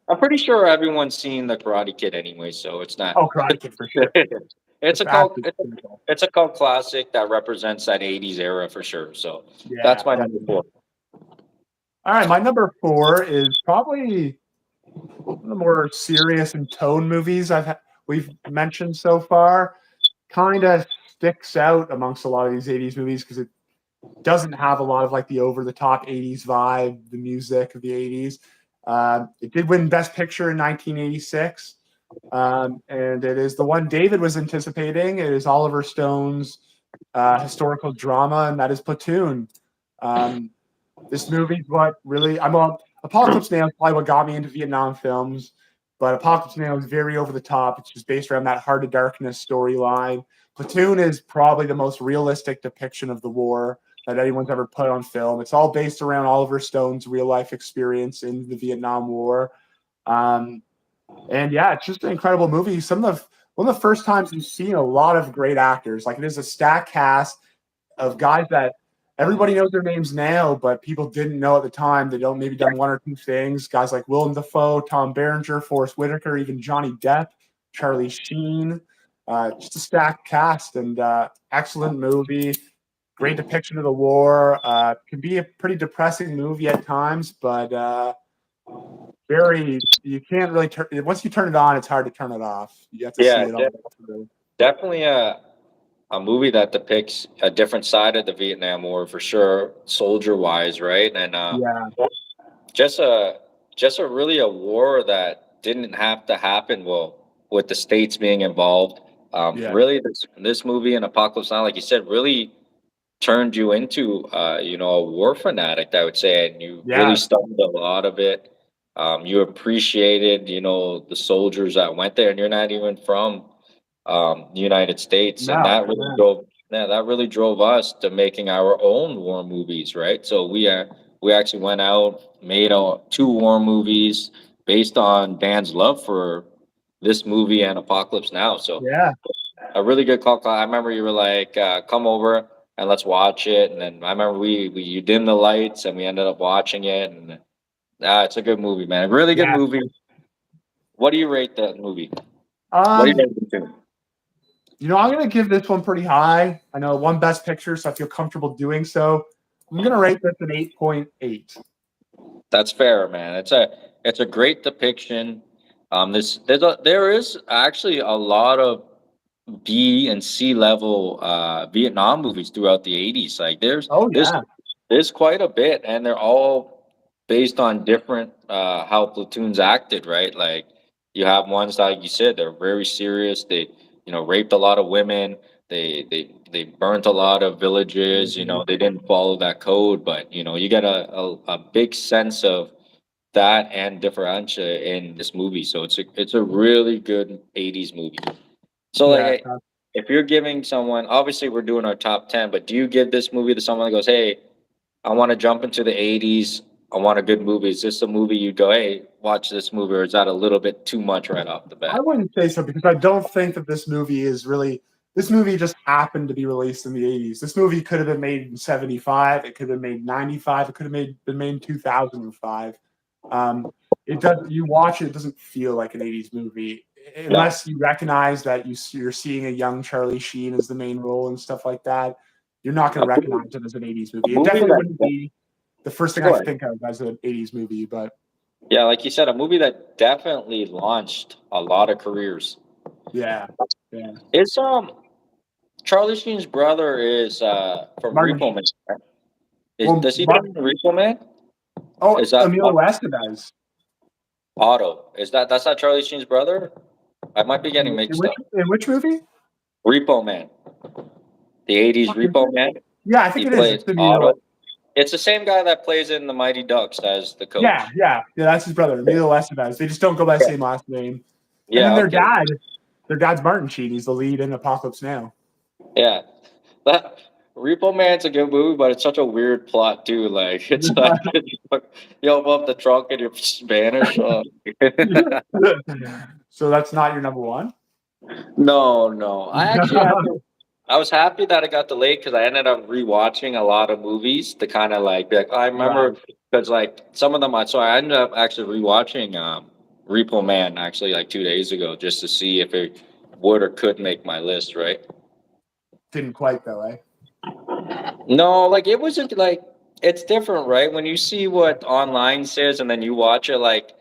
I'm pretty sure everyone's seen The Karate Kid anyway, so it's not.
Oh, Karate Kid for sure.
It's
It's
a cult.
absolutely simple.
It's a cult classic that represents that '80s era for sure. So
Yeah,
that's my number
definitely.
four.
All right, my number 4 is probably one of the more serious and tone movies we've mentioned so far. Kind of sticks out amongst a lot of these 80s movies because it doesn't have a lot of like the over the top 80s vibe, the music of the 80s. It did win Best Picture in 1986. And it is the one David was anticipating. It is Oliver Stone's historical drama, and that is Platoon. Um, this movie's what really Apocalypse Now is probably what got me into Vietnam films, but Apocalypse Now is very over the top. It's just based around that Heart of Darkness storyline. Platoon is probably the most realistic depiction of the war that anyone's ever put on film. It's all based around Oliver Stone's real life experience in the Vietnam War. Um, and yeah, it's just an incredible movie. One of the first times you've seen a lot of great actors. Like it is a stacked cast of guys that everybody knows their names now, but people didn't know at the time. They don't maybe done one or two things. Guys like Willem Dafoe, Tom Berenger, Forrest Whitaker, even Johnny Depp, Charlie Sheen. Just a stacked cast and excellent movie. Great depiction of the war. Can be a pretty depressing movie at times, but you can't really turn once you turn it on, it's hard to turn it off. You have to see
Yeah,
it all the way through.
definitely a movie that depicts a different side of the Vietnam War for sure, soldier wise, right? And
Yeah,
just a just a really a war that didn't have to happen. Well, with the states being involved,
Yeah.
really, this movie and Apocalypse Now, like you said, really turned you into a war fanatic, I would say, and you really
Yeah.
studied a lot of it. You appreciated, the soldiers that went there, and you're not even from the United States, and
No. No.
that really drove us to making our own war movies, right? So we actually went out, made two war movies based on Dan's love for this movie and Apocalypse Now. So
Yeah.
a really good call. I remember you were like, "Come over and let's watch it." And then I remember we you dimmed the lights and we ended up watching it. And it's a good movie, man. A really good
Yeah.
movie. What do you rate that movie? What do you
Um,
rate it to?
I'm gonna give this one pretty high. I know it won Best Picture, so I feel comfortable doing so. I'm gonna rate this an 8.8.
That's fair, man. It's a great depiction. There is actually a lot of B and C level Vietnam movies throughout the 80s. Like
Oh
there's
yeah.
there's quite a bit, and they're all based on different how platoons acted, right? Like you have ones like you said, they're very serious. They raped a lot of women. They burnt a lot of villages.
Mhm.
They didn't follow that code, but you get a big sense of that and differentiate in this movie. So it's a really good 80s movie. So like,
Yeah.
if you're giving someone, obviously we're doing our top 10, but do you give this movie to someone that goes, "Hey, I want to jump into the 80s. I want a good movie." Is this a movie you go, "Hey, watch this movie," or is that a little bit too much right off the
I
bat?
wouldn't say so because I don't think that this movie is really. This movie just happened to be released in the 80s. This movie could have been made in 75. It could have been made in 95. It could have been made in 2005. It does. You watch it, it doesn't feel like an 80s movie
Yeah.
unless you recognize that you're seeing a young Charlie Sheen as the main role and stuff like that. You're not going
A
to
movie,
recognize it as an 80s
a
movie. It
movie
definitely
that,
wouldn't be the first thing I
go ahead.
think of as an 80s movie, but
Yeah, like you said, a movie that definitely launched a lot of careers.
yeah. Yeah.
It's Charlie Sheen's brother is from
Martin.
Repo Man. Right?
Well,
Does he play in Repo Man?
oh,
Is that
Emilio Estevez.
Otto? That's not Charlie Sheen's brother? I might be getting
In
mixed
which
up.
in which movie?
Repo Man, the '80s Repo Man.
Yeah, I think
He
it is.
plays
It's Emilio.
Otto. It's the same guy that plays in the Mighty Ducks as the
Yeah,
coach.
yeah, yeah. That's his brother, Emilio Estevez. They just don't go by the
Yeah.
same last name. And then
Yeah. Okay.
their dad's Martin Sheen. He's the lead in Apocalypse Now.
Yeah. That Repo Man's a good movie, but it's such a weird plot too. Like it's like you open up the trunk and you're Spanish.
So that's not your number one.
No, no. I was happy that it got delayed because I ended up rewatching a lot of movies to kind of like be like, I remember
Right.
because like some of them I ended up actually rewatching Repo Man actually like 2 days ago just to see if it would or could make my list, right?
Didn't quite though, eh?
No, like it wasn't like it's different, right? When you see what online says and then you watch it, like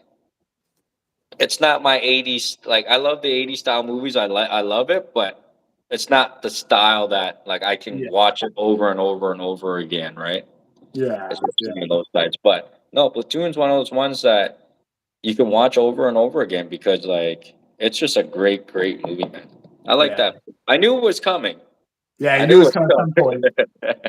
it's not my 80s. Like I love the 80s style movies. I love it, but it's not the style that like I can
Yeah,
watch it over and over and over again, right?
yeah, yeah,
Especially those sites. But no, Platoon's one of those ones that you can watch over and over again because like it's just a great, great movie, man. I like
yeah.
that. I knew it was coming.
Yeah,
I
you knew it
knew
was
it
coming at
was
some point.
coming.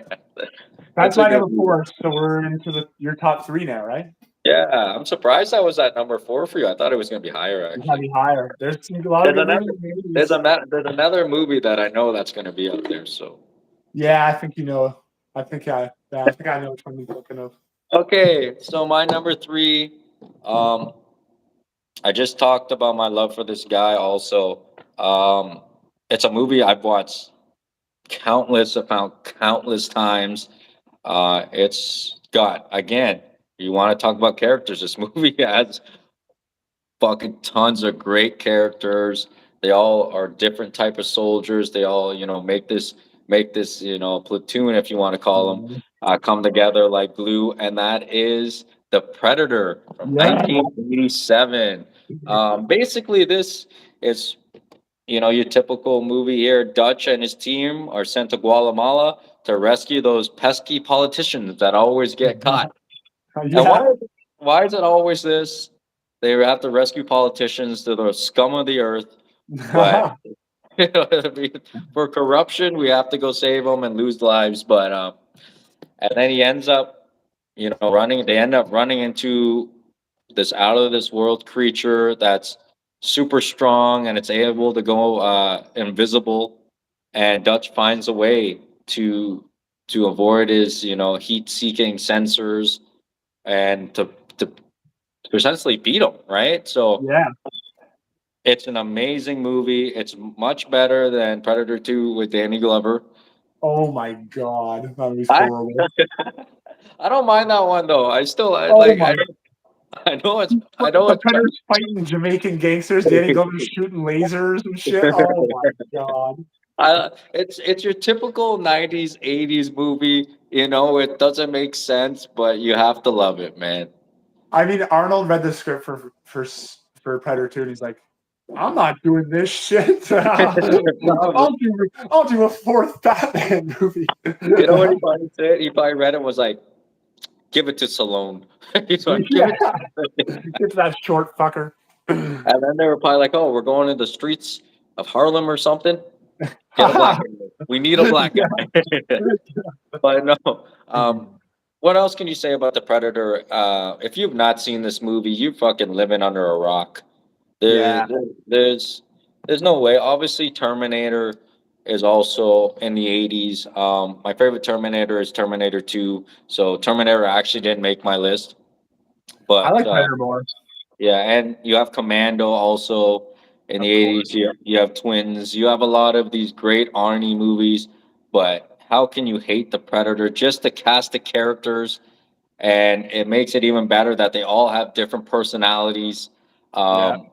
That's
That's a
my
good
number
movie.
four. So we're into your top three now, right?
Yeah, I'm surprised that was at number four for you. I thought it was gonna be higher
You gotta
actually.
be higher. There's a lot of
There's
good
another
movies in the 80s.
there's another movie that I know that's gonna be up there. So
Yeah, I think you know. I think I know which one you're thinking of.
okay, so my number three, um, I just talked about my love for this guy. Also, um, it's a movie I've watched countless times. It's got again. You want to talk about characters? This movie has fucking tons of great characters. They all are different type of soldiers. They all, make this, platoon, if you want to call them,
Mhm.
come together like glue. And that is The Predator from
Yeah.
1987. Basically, this is, your typical movie here. Dutch and his team are sent to Guatemala to rescue those pesky politicians that always get caught. And
Yeah.
why is it always this? They have to rescue politicians. They're the scum of the earth. But you know what I mean? For corruption, we have to go save them and lose lives. But and then he ends up, running. They end up running into this out of this world creature that's super strong and it's able to go invisible. And Dutch finds a way to avoid his heat seeking sensors and to essentially beat him, right? So
Yeah.
it's an amazing movie. It's much better than Predator 2 with Danny Glover.
Oh my god, that was
I
horrible.
I don't mind that one though. I
Oh
like
my.
I know
The Predators fighting Jamaican gangsters. Danny Glover's shooting lasers and shit. Oh my god.
it's your typical 90s 80s movie. It doesn't make sense, but you have to love it, man.
I mean, Arnold read the script for Predator 2, and he's like, "I'm not doing this shit. I'll do a fourth Batman movie."
You know what he probably said? He probably read it and was like, give it to Stallone. He's like, give
Yeah,
it
it's that short fucker.
and then they were probably like, oh, we're going to the streets of Harlem or something. Get a black guy. We need a black guy. But no. What else can you say about the Predator? If you've not seen this movie, you're fucking living under a rock. There,
Yeah,
there there's no way. Obviously, Terminator is also in the 80s. My favorite Terminator is Terminator 2. So Terminator actually didn't make my list.
I
But
like Predator more.
yeah, and you have Commando also in the
Of
80s.
course.
You have Twins. You have a lot of these great Arnie movies. But how can you hate the Predator? Just the cast of characters, and it makes it even better that they all have different personalities.
Yeah.
Um,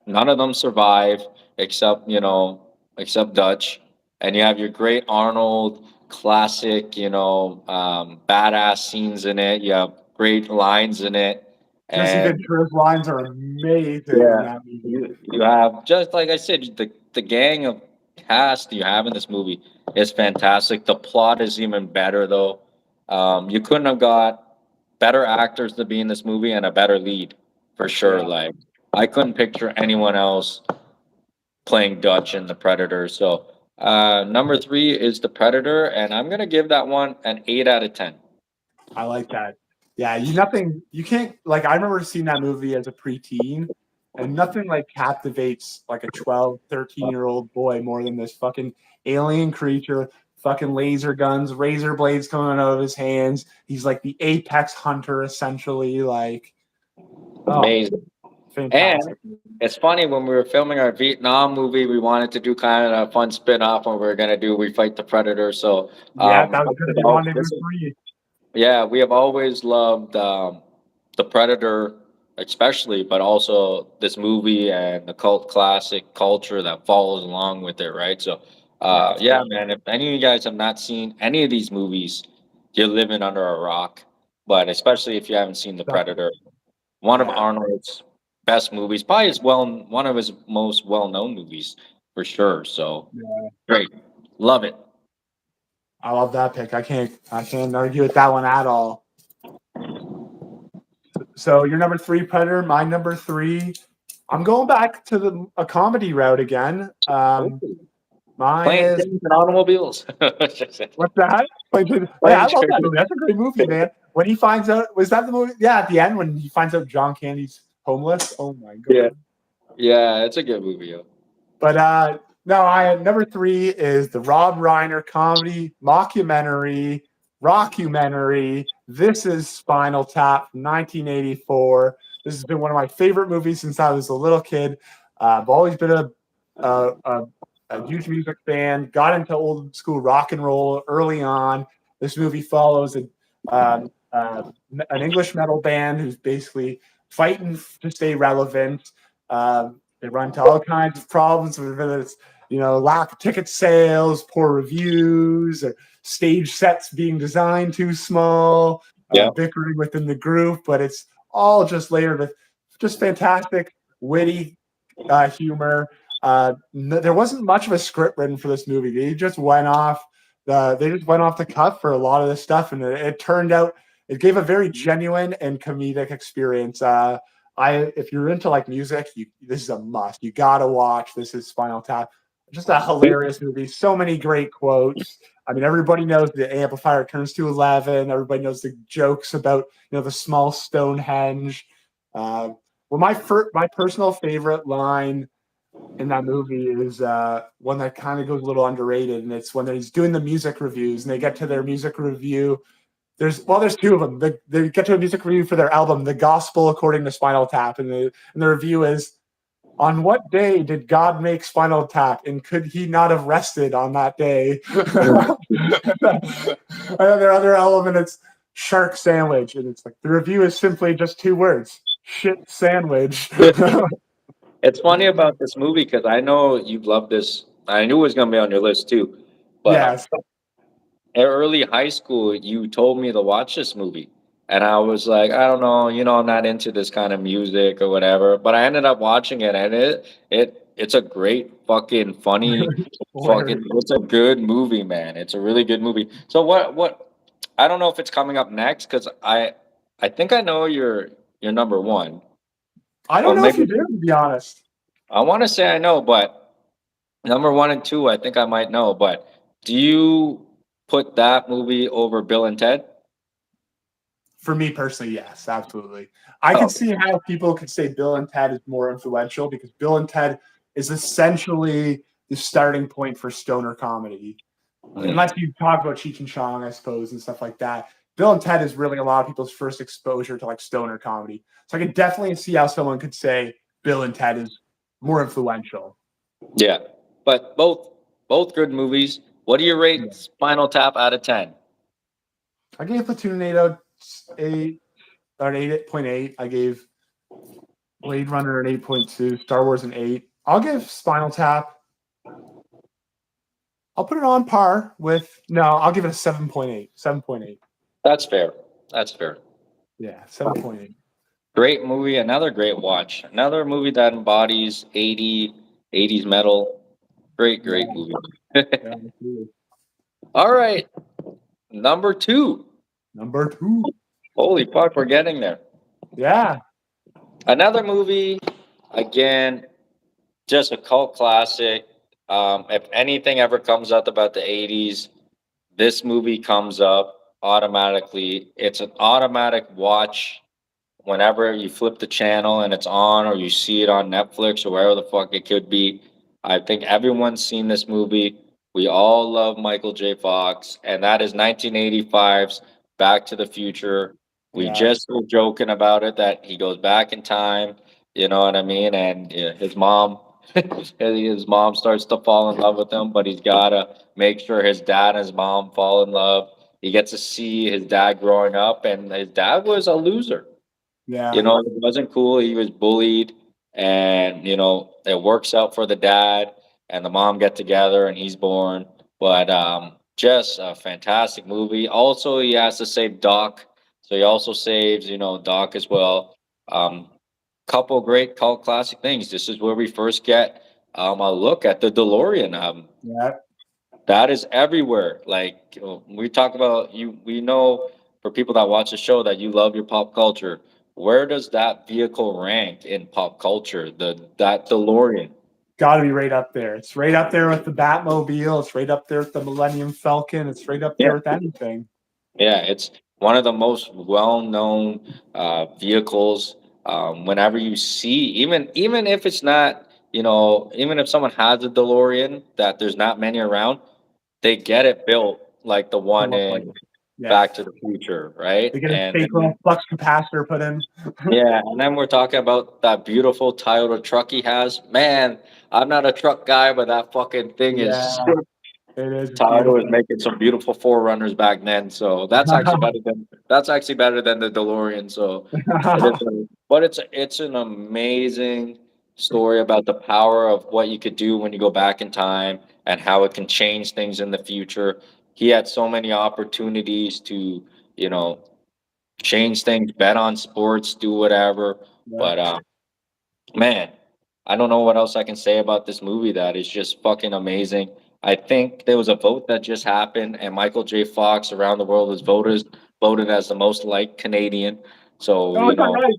None of them survive except except Dutch, and you have your great Arnold classic, badass scenes in it. You have great lines in it,
Jesse
and
Ventura's lines are amazing in
yeah,
that movie.
you have just like I said, the gang of cast you have in this movie is fantastic. The plot is even better though. You couldn't have got better actors to be in this movie and a better lead for sure.
Yeah,
Like I couldn't picture anyone else playing Dutch in the Predator. So number three is the Predator, and I'm gonna give that one an 8 out of 10.
I like that. Yeah, you can't, like, I remember seeing that movie as a preteen, and nothing like captivates like a 12, 13-year-old boy more than this fucking alien creature, fucking laser guns, razor blades coming out of his hands. He's like the apex hunter, essentially. Like, oh,
Amazing. And
fantastic.
it's funny when we were filming our Vietnam movie, we wanted to do kind of a fun spin-off when we were gonna do We Fight the Predator. So
Yeah, that was going to be Rendezvous
this is
3.
yeah, we have always loved the Predator, especially, but also this movie and the cult classic culture that follows along with it, right? So,
Yeah,
yeah, man, if any of you guys have not seen any of these movies, you're living under a rock. But especially if you haven't seen The
definitely.
Predator, one of
Yeah,
Arnold's best movies, probably one of his most well-known movies for sure. So
yeah.
great, love it.
I love that pick. I can't argue with that one at all. So your number three, Predator. My number three. I'm going back to a comedy route again. Mine
Playing
is
things and automobiles.
what's that? Like, yeah, I
Playing
love that movie. That's a great movie, man. When he finds out, was that the movie? Yeah, at the end when he finds out John Candy's homeless. Oh my
Yeah,
god.
yeah, it's a good movie. Yo.
But no, I number three is the Rob Reiner comedy mockumentary, rockumentary. This is Spinal Tap, 1984. This has been one of my favorite movies since I was a little kid. I've always been a, a, a huge music fan. Got into old school rock and roll early on. This movie follows an English metal band who's basically fighting to stay relevant. They run into all kinds of problems, whether it's lack of ticket sales, poor reviews, or stage sets being designed too small,
Yeah,
bickering within the group. But it's all just layered with just fantastic, witty humor. There wasn't much of a script written for this movie. They just went off the cuff for a lot of this stuff, and it turned out it gave a very genuine and comedic experience. If you're into like music, this is a must. You gotta watch. This is Spinal Tap. Just a hilarious movie. So many great quotes. I mean, everybody knows the amplifier turns to 11. Everybody knows the jokes about the small Stonehenge. Well, my personal favorite line in that movie is one that kind of goes a little underrated, and it's when he's doing the music reviews and they get to their music review. There's two of them. They get to a music review for their album, The Gospel According to Spinal Tap, and the review is, on what day did God make Spinal Tap, and could he not have rested on that day? And their other element, it's shark sandwich, and it's like the review is simply just two words: shit sandwich.
It's funny about this movie because I know you love this. I knew it was going to be on your list too. But
Yes.
in early high school, you told me to watch this movie. And I was like, I don't know, I'm not into this kind of music or whatever. But I ended up watching it, and it's a great fucking funny it's a good movie, man. It's a really good movie. So what I don't know if it's coming up next because I think I know your number one.
I
Or
don't know if
maybe
you do, to be honest.
I want to say I know, but number one and two, I think I might know. But do you put that movie over Bill and Ted?
For me personally, yes, absolutely. I
Oh,
could see how people could say Bill and Ted is more influential because Bill and Ted is essentially the starting point for stoner comedy.
mm,
Unless you talk about Cheech and Chong, I suppose, and stuff like that. Bill and Ted is really a lot of people's first exposure to like stoner comedy. So I could definitely see how someone could say Bill and Ted is more influential.
yeah. But both good movies. What do you
Yeah.
rate Spinal Tap out of 10?
I gave Platoon 8 or 8.8. I gave Blade Runner an 8.2, Star Wars an 8. I'll give Spinal Tap. I'll put it on par with no, I'll give it a 7.8. 7.8.
That's fair. That's fair.
Yeah, 7.8.
Great movie. Another great watch. Another movie that embodies 80s metal. Great
Yeah,
movie.
yeah, absolutely.
All right. Number two.
Number 2.
Holy fuck, we're getting there.
Yeah.
Another movie, again, just a cult classic. If anything ever comes up about the 80s, this movie comes up automatically. It's an automatic watch whenever you flip the channel and it's on, or you see it on Netflix or wherever the fuck it could be. I think everyone's seen this movie. We all love Michael J. Fox, and that is 1985's Back to the Future. We
Yeah.
just were joking about it that he goes back in time, you know what I mean? And his mom, his mom starts to fall in love with him, but he's gotta make sure his dad and his mom fall in love. He gets to see his dad growing up, and his dad was a loser.
Yeah.
It wasn't cool. He was bullied, and it works out for the dad and the mom get together, and he's born. But just a fantastic movie. Also, he has to save Doc, so he also saves Doc as well. Um, Couple great cult classic things. This is where we first get a look at the DeLorean.
Yeah.
That is everywhere. Like we talk about you, we know for people that watch the show that you love your pop culture. Where does that vehicle rank in pop culture? That DeLorean.
Got to be right up there. It's right up there with the Batmobile. It's right up there with the Millennium Falcon. It's right up
Yeah,
there with anything.
yeah. It's one of the most well-known vehicles. Whenever you see, even if it's not, even if someone has a DeLorean that there's not many around, they get it built like the
To
one
look like
in
it. Yeah.
Back to the Future, right?
They get a
And
fake little
then
flux capacitor put in.
yeah, and then we're talking about that beautiful Toyota truck he has. Man, I'm not a truck guy, but that fucking thing is
Yeah, it is
Toyota was
beautiful.
making some beautiful forerunners back then. So that's actually better than the DeLorean. So it is, but it's an amazing story about the power of what you could do when you go back in time and how it can change things in the future. He had so many opportunities to, you know, change things, bet on sports, do whatever.
Yeah.
But man, I don't know what else I can say about this movie that is just fucking amazing. I think there was a vote that just happened, and Michael J. Fox around the world was voted voted as the most liked Canadian. So,
Oh, is that right?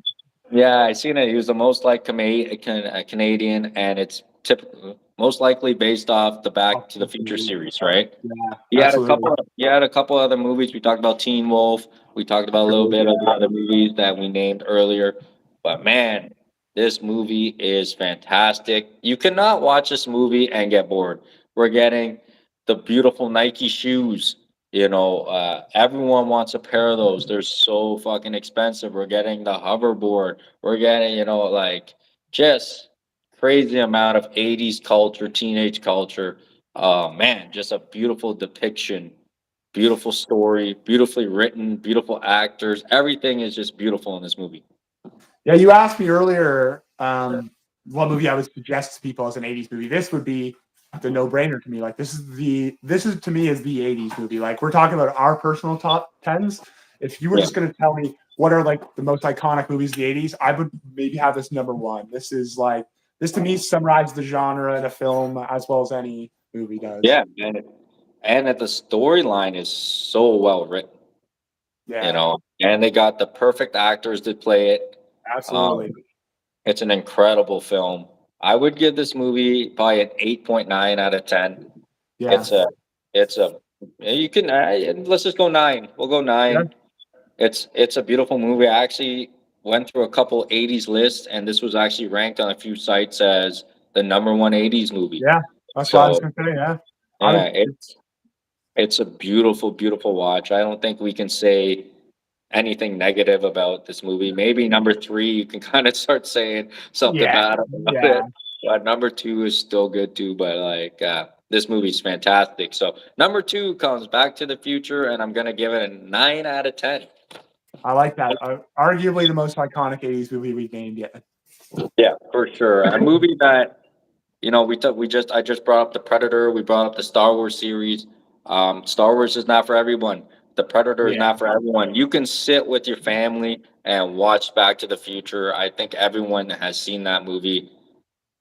yeah, I seen it. He was the most liked Canadian, and it's typical, most likely based off the Back to the Future series, right?
Yeah,
He had a
absolutely.
couple. He had a couple other movies. We talked about Teen Wolf. We talked about a little bit of the other movies that we named earlier. But man, this movie is fantastic. You cannot watch this movie and get bored. We're getting the beautiful Nike shoes. Everyone wants a pair of those. They're so fucking expensive. We're getting the hoverboard. We're getting, like just crazy amount of 80s culture, teenage culture. Oh man, just a beautiful depiction, beautiful story, beautifully written, beautiful actors. Everything is just beautiful in this movie.
Yeah, you asked me earlier what movie I would suggest to people as an '80s movie. This would be the no-brainer to me. Like this is to me is the '80s movie. Like we're talking about our personal top tens. If you were
Yeah.
just going to tell me what are like the most iconic movies of the '80s, I would maybe have this number one. This to me summarizes the genre in a film as well as any movie does.
Yeah, and that the storyline is so well written,
Yeah,
and they got the perfect actors to play it.
absolutely.
It's an incredible film. I would give this movie probably an 8.9 out of 10.
Yeah.
It's a you can let's just go 9. We'll go 9. It's a beautiful movie. I actually went through a couple '80s lists, and this was actually ranked on a few sites as the number one '80s movie.
Yeah, that's what I was
So
going to say. Yeah,
yeah, it's a beautiful, beautiful watch. I don't think we can say anything negative about this movie. Maybe number 3, you can kind of start saying something
yeah,
bad about
yeah.
it. But number 2 is still good too. But like this movie's fantastic. So number 2 comes Back to the Future, and I'm gonna give it a 9 out of 10.
I like that. Arguably the most iconic '80s movie we've named yet.
Yeah, for sure. A movie that I just brought up the Predator. We brought up the Star Wars series. Star Wars is not for everyone. The Predator is
Yeah,
not for everyone. You can sit with your family and watch Back to the Future. I think everyone has seen that movie.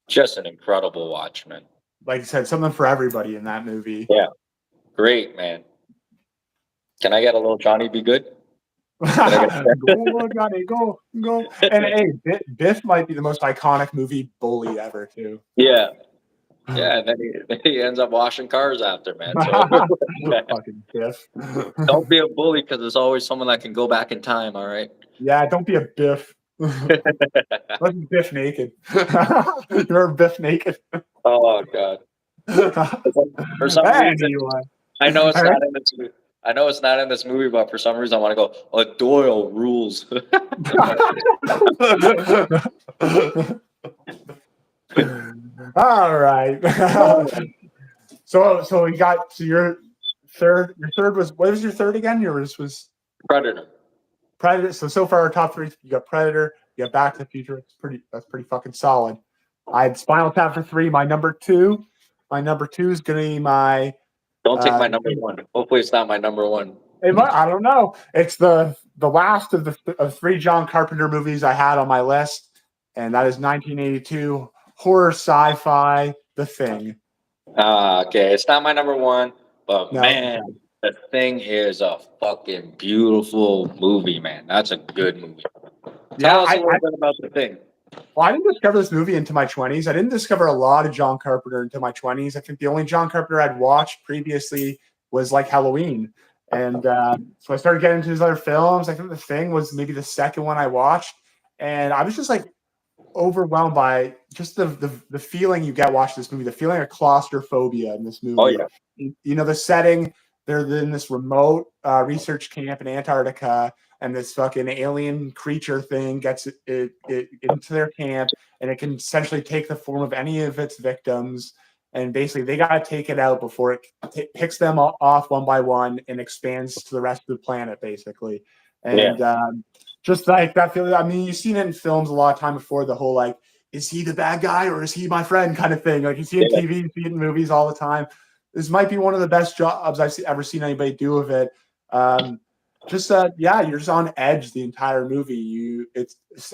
Just an incredible watch, man.
like you said, something for everybody in that movie.
Yeah, great, man. Can I get a little Johnny Be Good?
Go, Johnny, go, go. And hey, Biff might be the most iconic movie bully ever, too.
Yeah, yeah. And then he ends up washing cars after, man. So
Fucking Biff.
don't be a bully because there's always someone that can go back in time. All right.
Yeah, don't be a Biff. Let's be Biff naked. You're Biff naked.
Oh God. For some reason,
Anyway.
I know it's not in this movie. I know it's not in this movie, but for some reason I want to go. Oh, Doyle rules.
All right. So we got to your third. Your third was what was your third again? Yours was
Predator.
Predator. So far our top 3, you got Predator, you got Back to the Future. That's pretty fucking solid. I had Spinal Tap for 3. My number 2 is gonna be my.
Don't take my number 1. Hopefully, it's not my number 1.
I don't know. It's the last of the 3 John Carpenter movies I had on my list, and that is 1982 horror sci-fi The Thing.
Okay, it's not my number 1, but
No.
man, The Thing is a fucking beautiful movie, man. That's a good movie. Tell us a little bit about The Thing.
Well, I didn't discover this movie into my 20s. I didn't discover a lot of John Carpenter into my 20s. I think the only John Carpenter I'd watched previously was like Halloween. And so I started getting into his other films. I think The Thing was maybe the second one I watched. And I was just like overwhelmed by just the feeling you get watching this movie, the feeling of claustrophobia in this movie.
Oh, yeah.
You know, the setting, they're in this remote research camp in Antarctica, and this fucking alien creature thing gets it into their camp, and it can essentially take the form of any of its victims. And basically, they got to take it out before it picks them off one by one and expands to the rest of the planet, basically. And just like that feeling. I mean, you've seen it in films a lot of time before. The whole like, is he the bad guy or is he my friend kind of thing. Like you see it in TV, you see it in movies all the time. This might be one of the best jobs I've ever seen anybody do of it. You're just on edge the entire movie.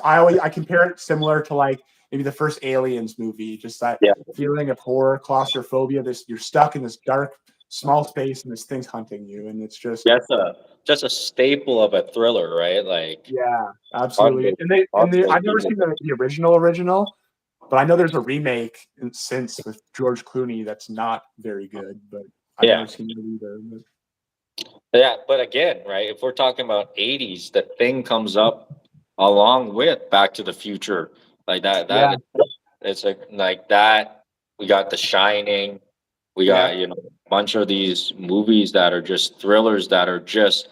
I compare it similar to like maybe the first Aliens movie, just that feeling of horror, claustrophobia. You're stuck in this dark small space and this thing's hunting you, and it's
Just a staple of a thriller, right? Like
yeah, absolutely. And I've never seen the original, but I know there's a remake since with George Clooney that's not very good, but I've
yeah,
never seen it either. But
yeah. But again, right? If we're talking about '80s, the thing comes up along with Back to the Future, like that.
yeah,
It's like that. We got The Shining. We
yeah,
got a bunch of these movies that are just thrillers that are just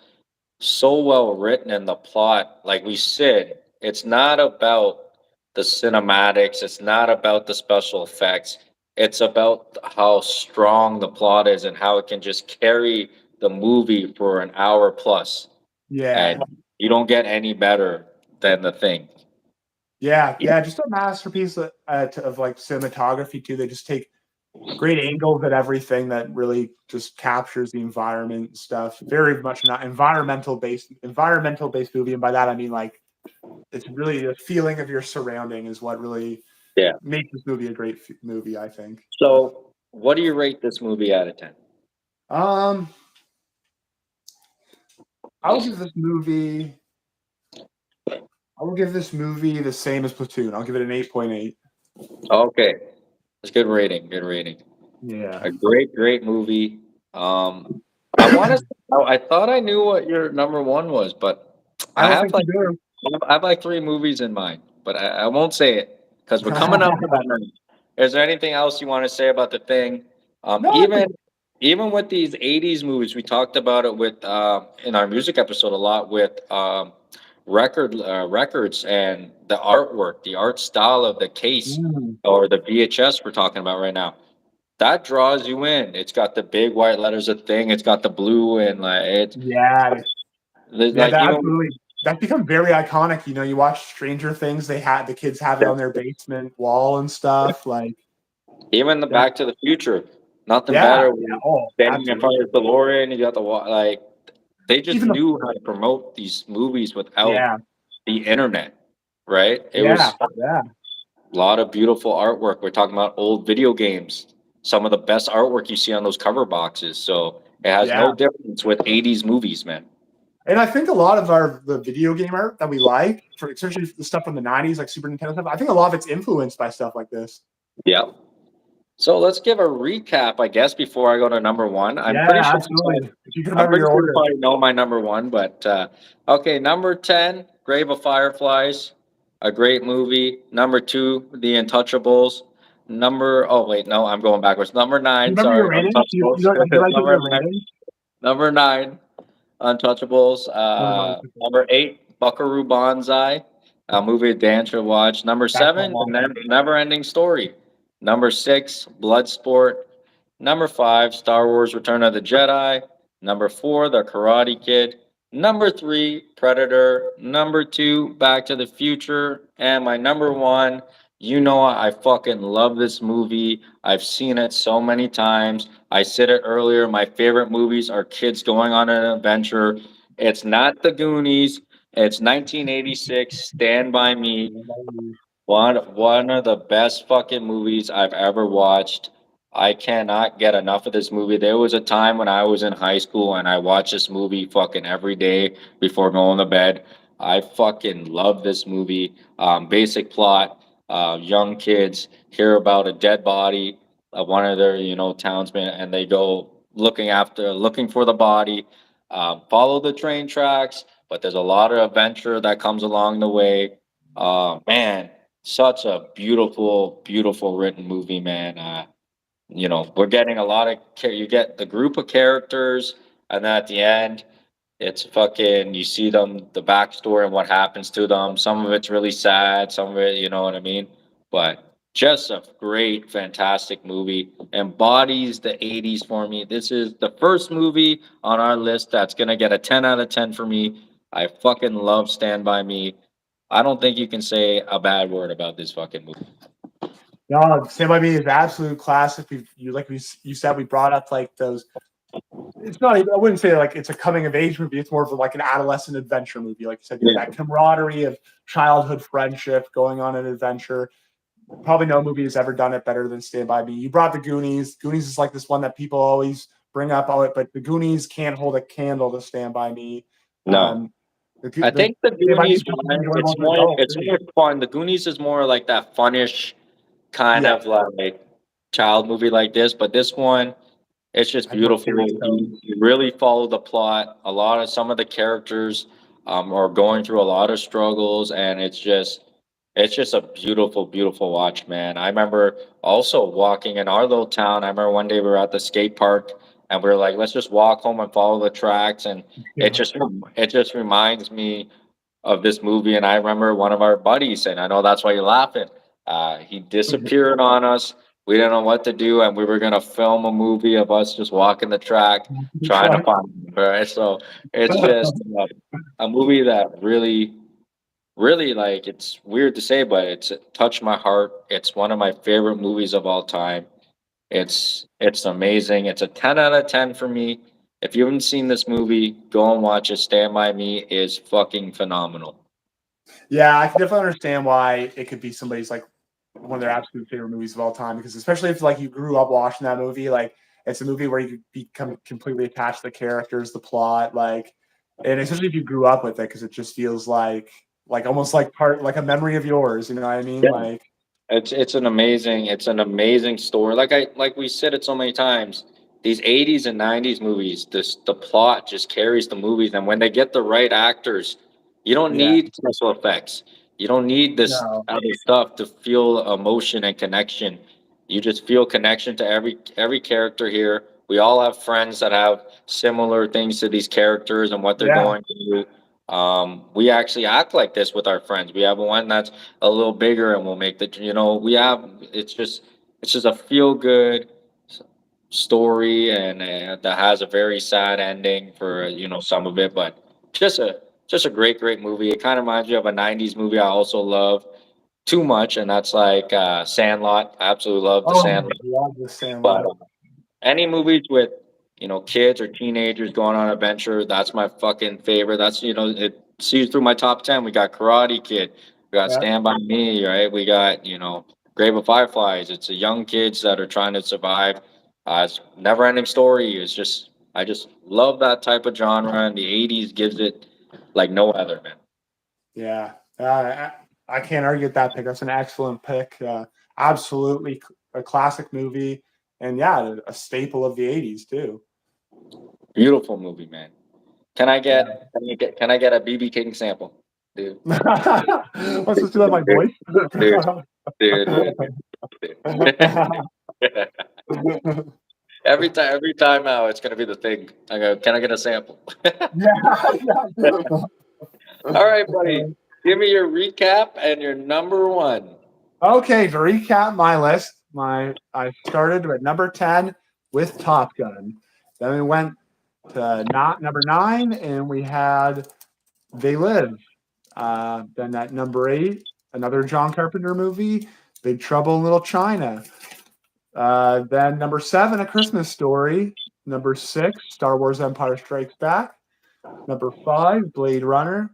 so well written in the plot. Like we said, it's not about the cinematics, it's not about the special effects. It's about how strong the plot is and how it can just carry the movie for an hour plus.
yeah.
And you don't get any better than the thing.
Yeah, yeah, just a masterpiece of like cinematography too. They just take great angles at everything that really just captures the environment and stuff. Very much not environmental based movie, and by that I mean like it's really the feeling of your surrounding is what really
Yeah.
makes this movie a great movie, I think.
So, what do you rate this movie out of 10?
Um, I will give this movie. I will give this movie the same as Platoon. I'll give it an 8.8.
Okay. It's good rating. Good rating.
Yeah,
A great movie. I want to. I thought I knew what your number one was, but
I
I
don't
have
think you
like
do.
I have like three movies in mind, but I won't say it because we're coming up to that night. Is there anything else you want to say about the thing?
No, I think
Even with these '80s movies, we talked about it with in our music episode a lot with records and the artwork, the art style of the case
mm,
or the VHS we're talking about right now. That draws you in. It's got the big white letters of thing. It's got the blue and like
yeah, yeah,
like
that
even
absolutely. That's become very iconic. You know, you watch Stranger Things, the kids have it on their basement wall and stuff. Like
even the
that,
Back to the Future, nothing
yeah,
better
yeah,
when
oh,
standing in front
absolutely.
of the DeLorean. You got the like they just
Even the
knew how to promote these movies without
yeah,
the internet, right? It
yeah,
was
yeah,
a lot of beautiful artwork. We're talking about old video games, some of the best artwork you see on those cover boxes. So it has
yeah.
no difference with '80s movies, man.
And I think a lot of the video game art that we like, for especially the stuff from the '90s, like Super Nintendo stuff, I think a lot of it's influenced by stuff like this.
Yeah. So let's give a recap, I guess, before I go to number one.
Yeah, absolutely. If you can
I'm
remember
pretty
your
sure you
order.
probably know my number one, but okay, number 10, Grave of Fireflies, a great movie. Number two, The Untouchables. Oh wait, no, I'm going backwards. Number
Do you
nine,
remember your
sorry,
rating?
Untouchables.
Did I get
number
your
nine,
rating?
number nine, Untouchables.
Oh no,
Number eight, Buckaroo Banzai, a movie Dan should watch. Number
that's not
seven, The
long.
Never Ending Story. Number six, Bloodsport. Number five, Star Wars Return of the Jedi. Number four, The Karate Kid. Number three, Predator. Number two, Back to the Future. And my number one, I fucking love this movie. I've seen it so many times. I said it earlier. My favorite movies are kids going on an adventure. It's not The Goonies. It's 1986, Stand By Me. One of the best fucking movies I've ever watched. I cannot get enough of this movie. There was a time when I was in high school and I watched this movie fucking every day before going to bed. I fucking love this movie. Basic plot: young kids hear about a dead body of one of their townsmen, and they go looking for the body. Follow the train tracks, but there's a lot of adventure that comes along the way. Man, such a beautiful written movie, man. We're getting a lot of you get the group of characters, and then at the end, it's fucking you see them the backstory and what happens to them. Some of it's really sad, some of it, you know what I mean. But just a great, fantastic movie. Embodies the '80s for me. This is the first movie on our list that's gonna get a 10 out of 10 for me. I fucking love Stand By Me. I don't think you can say a bad word about this fucking movie.
No, Stand By Me is absolute classic. You said, we brought up like those. It's not even, I wouldn't say like it's a coming of age movie. It's more of like an adolescent adventure movie. Like you said, you have
Yeah.
that camaraderie of childhood friendship going on an adventure. Probably no movie has ever done it better than Stand By Me. You brought the Goonies. Goonies is like this one that people always bring up all it, but the Goonies can't hold a candle to Stand By Me.
No. I
The
think the
Stand By Me is
Goonies
just as
one,
enjoyable as an adult.
it's more fun. The Goonies is more like that funnish kind
Yeah,
of like child movie like this, but this one, it's just
has more
beautiful.
serious tones.
You really follow the plot. A lot of some of the characters are going through a lot of struggles, and it's just a beautiful, beautiful watch, man. I remember also walking in our little town. I remember one day we were at the skate park, and we were like, let's just walk home and follow the tracks, and
Yeah.
it just reminds me of this movie. And I remember one of our buddies, and I know that's why you're laughing. He disappeared on us. We didn't know what to do, and we were gonna film a movie of us just walking the track, trying to find him. Right, so it's just a movie that really, really like. It's weird to say, but it touched my heart. It's one of my favorite movies of all time. It's amazing. It's a 10 out of 10 for me. If you haven't seen this movie, go and watch it. Stand by Me is fucking phenomenal.
Yeah, I can definitely understand why it could be somebody's like one of their absolute favorite movies of all time, because especially if like you grew up watching that movie, like it's a movie where you become completely attached to the characters, the plot, like, and especially if you grew up with it, because it just feels like almost like part like a memory of yours. You know what I mean? Like,
It's an amazing story. Like we said it so many times. These 80s and 90s movies, the plot just carries the movies, and when they get the right actors, you don't
yeah,
need special effects. You don't need this
no,
other stuff to feel emotion and connection. You just feel connection to every character here. We all have friends that have similar things to these characters and what they're
yeah,
going through. We actually act like this with our friends. We have one that's a little bigger, and we'll make the, we have, it's just a feel good story, and that has a very sad ending for some of it, but just a great movie. It kind of reminds me of a 90s movie I also love too much, and that's like Sandlot. I absolutely love the
oh,
Sandlot.
I love the
But
Sandlot.
any movies with kids or teenagers going on an adventure, that's my fucking favorite. That's it sees through my top 10. We got Karate Kid, we got
Yeah,
Stand By Me, right? We got Grave of Fireflies. It's the young kids that are trying to survive. It's never ending story. I just love that type of genre, and the '80s gives it like no other, man.
yeah. I can't argue with that pick. That's an excellent pick. Absolutely a classic movie, and yeah, a staple of the '80s too.
Beautiful movie, man.
Yeah.
Can I get a BB King sample, dude?
Let's just do that, my
Dude,
voice.
dude, dude, dude. Every time now, it's gonna be the thing. I go, can I get a sample?
Yeah, yeah.
All right, buddy. Give me your recap and your number one.
Okay, to recap my list, I started at number 10 with Top Gun. Then we went to not number 9, and we had They Live. Then at number 8, another John Carpenter movie, Big Trouble in Little China. Then number 7, A Christmas Story. Number 6, Star Wars Empire Strikes Back. Number 5, Blade Runner.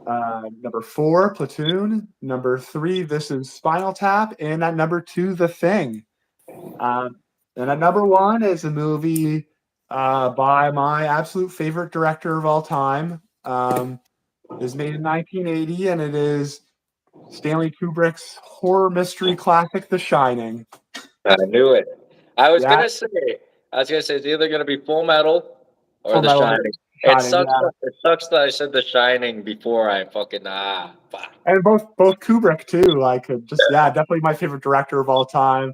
Number 4, Platoon. Number 3, This Is Spinal Tap. And at number 2, The Thing. Um, and at number 1 is a movie by my absolute favorite director of all time. It was made in 1980, and it is Stanley Kubrick's horror mystery classic, The Shining.
I knew it. I was
Yeah,
gonna say, it's either gonna be Full Metal or
Full
The
Metal
Shining.
Shining. Yeah,
It sucks that I said The Shining before I fucking fuck.
and both Kubrick too. Like, just yeah, definitely my favorite director of all time.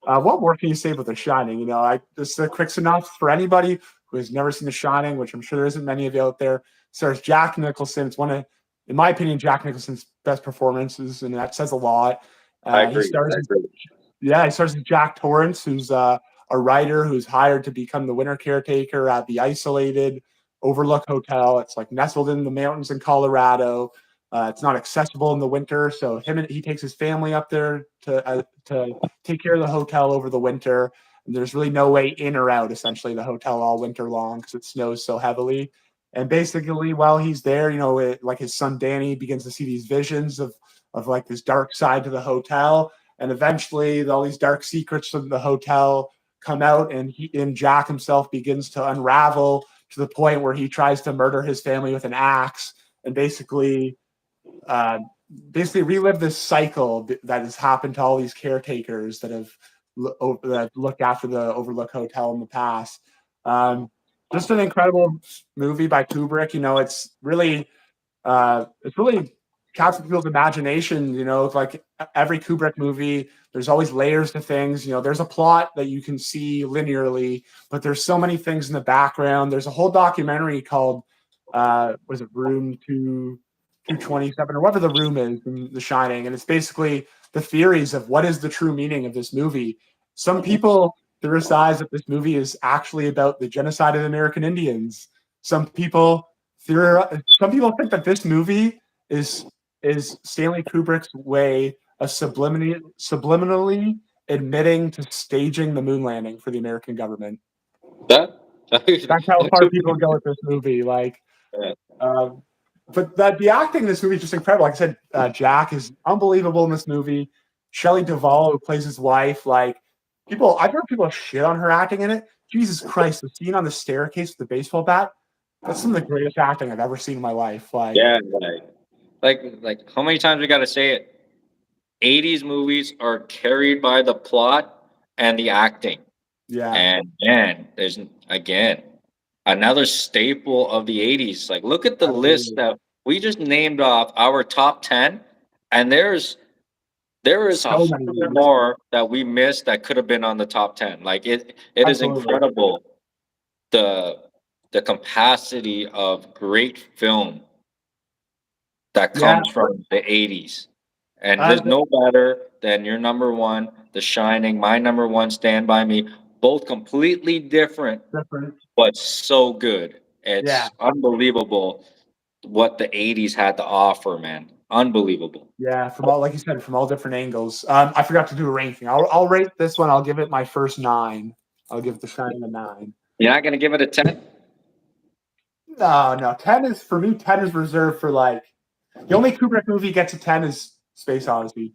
What more can you say about The Shining? I just a quick synopsis for anybody who has never seen The Shining, which I'm sure there isn't many of you out there. Stars Jack Nicholson. It's one of, in my opinion, Jack Nicholson's best performances, and that says a lot.
I
He
agree.
stars,
I agree.
yeah, he stars with Jack Torrance, who's a writer who's hired to become the winter caretaker at the isolated Overlook Hotel. It's like nestled in the mountains in Colorado. It's not accessible in the winter, so he takes his family up there to take care of the hotel over the winter. And there's really no way in or out, essentially, the hotel all winter long because it snows so heavily. And basically, while he's there, like his son Danny begins to see these visions of like this dark side to the hotel, and eventually all these dark secrets from the hotel come out, and Jack himself begins to unravel to the point where he tries to murder his family with an axe, and basically relive this cycle that has happened to all these caretakers that have looked after the Overlook Hotel in the past. Just an incredible movie by Kubrick. It's really captures people's imagination. It's like every Kubrick movie, there's always layers to things. There's a plot that you can see linearly, but there's so many things in the background. There's a whole documentary called was it Room 227 or whatever the room is in The Shining, and it's basically the theories of what is the true meaning of this movie. Some people theorize that this movie is actually about the genocide of the American Indians. Some people think that this movie is Stanley Kubrick's way of subliminally admitting to staging the moon landing for the American government. That's how far people go with this movie. But the acting in this movie is just incredible. Like I said, Jack is unbelievable in this movie. Shelley Duvall, who plays his wife, I've heard people shit on her acting in it. Jesus Christ, the scene on the staircase with the baseball bat, that's some of the greatest acting I've ever seen in my life. Like
how many times we got to say it? 80s movies are carried by the plot and the acting.
Yeah.
And there's, again, another staple of the 80s. Look at the list that we just named off, our top 10, and there is so many more that we missed that could have been on the top 10. It is incredible the capacity of great film that comes from the 80s. And there's no better than your number one, The Shining, my number one, Stand By Me. Both completely different, but so good. It's unbelievable what the 80s had to offer, man. Unbelievable.
Yeah, like you said, from all different angles. I forgot to do a ranking. I'll rate this one. I'll give it my first 9. I'll give The Shining a 9.
You're not going to give it a 10?
No. 10 is, for me, 10 is reserved for the only Kubrick movie gets a 10 is Space Odyssey.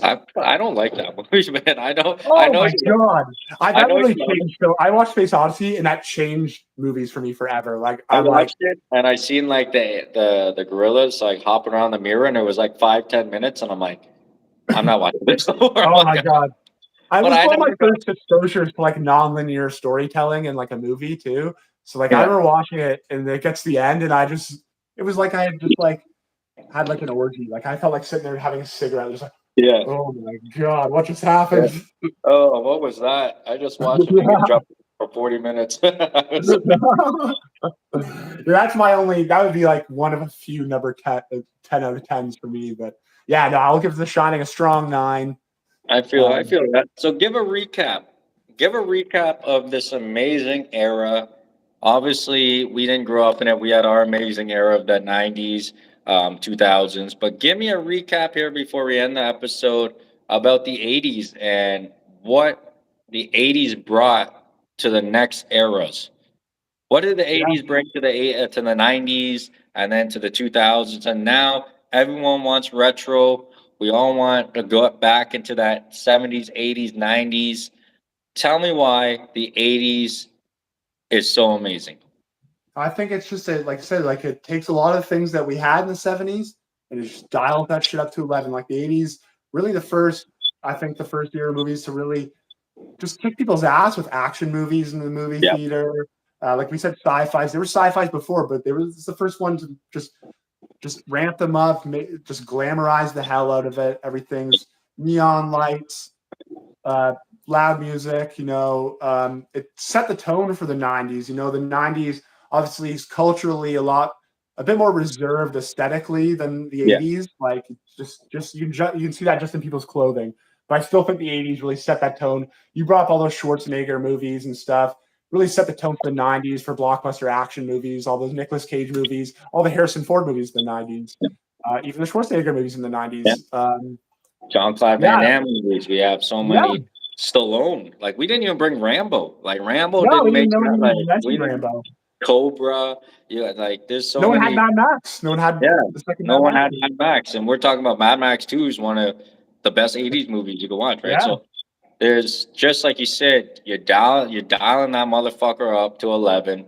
I don't like that movie, man. I don't.
Oh my god! That really changed. So I watched Space Odyssey, and that changed movies for me forever.
I watched it, and I seen the gorillas hopping around the mirror, and it was 5-10 minutes, and I'm like, I'm not watching this.
Oh my god! I was one of my first exposures to non-linear storytelling in a movie too. So I remember watching it, and it gets to the end, and it was like I had just had an orgy. I felt like sitting there having a cigarette, just oh my god, what just happened?
Yeah. Oh, what was that? I just watched it jump for 40 minutes.
That's that would be one of a few number 10 out of 10s for me. But I'll give The Shining a strong 9.
I feel that. So give a recap. Give a recap of this amazing era. Obviously, we didn't grow up in it. We had our amazing era of the 90s. 2000s, but give me a recap here before we end the episode about the 80s and what the 80s brought to the next eras. What did the 80s bring to the 90s and then to the 2000s? And now everyone wants retro. We all want to go back into that 70s, 80s, 90s. Tell me why the 80s is so amazing.
I think it's just like I said, it takes a lot of things that we had in the 70s and it just dials that shit up to 11. The 80s, really the first year of movies to really just kick people's ass with action movies in the movie theater. Like we said, sci-fis. There were sci-fis before, but there was the first one to just ramp them up, just glamorize the hell out of it. Everything's neon lights, loud music. It set the tone for the 90s. The 90s. Obviously, is culturally a bit more reserved aesthetically than the 80s. You can see that just in people's clothing. But I still think the 80s really set that tone. You brought up all those Schwarzenegger movies and stuff. Really set the tone for the 90s for blockbuster action movies, all those Nicolas Cage movies, all the Harrison Ford movies in the 90s, even the Schwarzenegger movies in the 90s.
Jean-Claude Van Damme movies. We have so many. Stallone. We didn't even bring Rambo. Rambo didn't make
Rambo.
Cobra, there's so
many.
No one
had Mad Max. No one had the second.
No one had Mad Max, and we're talking about Mad Max 2 is one of the best 80s movies you can watch, right? So there's just like you said, you're dialing that motherfucker up to 11.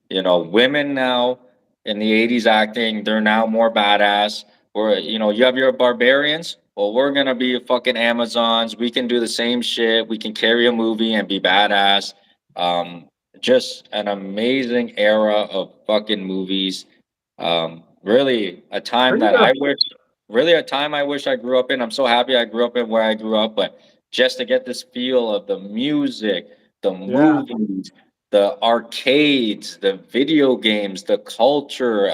You know, women now in the 80s acting, they're now more badass. Or, you know, you have your barbarians. Well, we're going to be fucking Amazons. We can do the same shit. We can carry a movie and be badass. Um, just an amazing era of fucking movies. Really a time
Pretty
that
good.
really a time I wish I grew up in. I'm so happy I grew up in where I grew up, but just to get this feel of the music, the
Yeah.
movies, the arcades, the video games, the culture,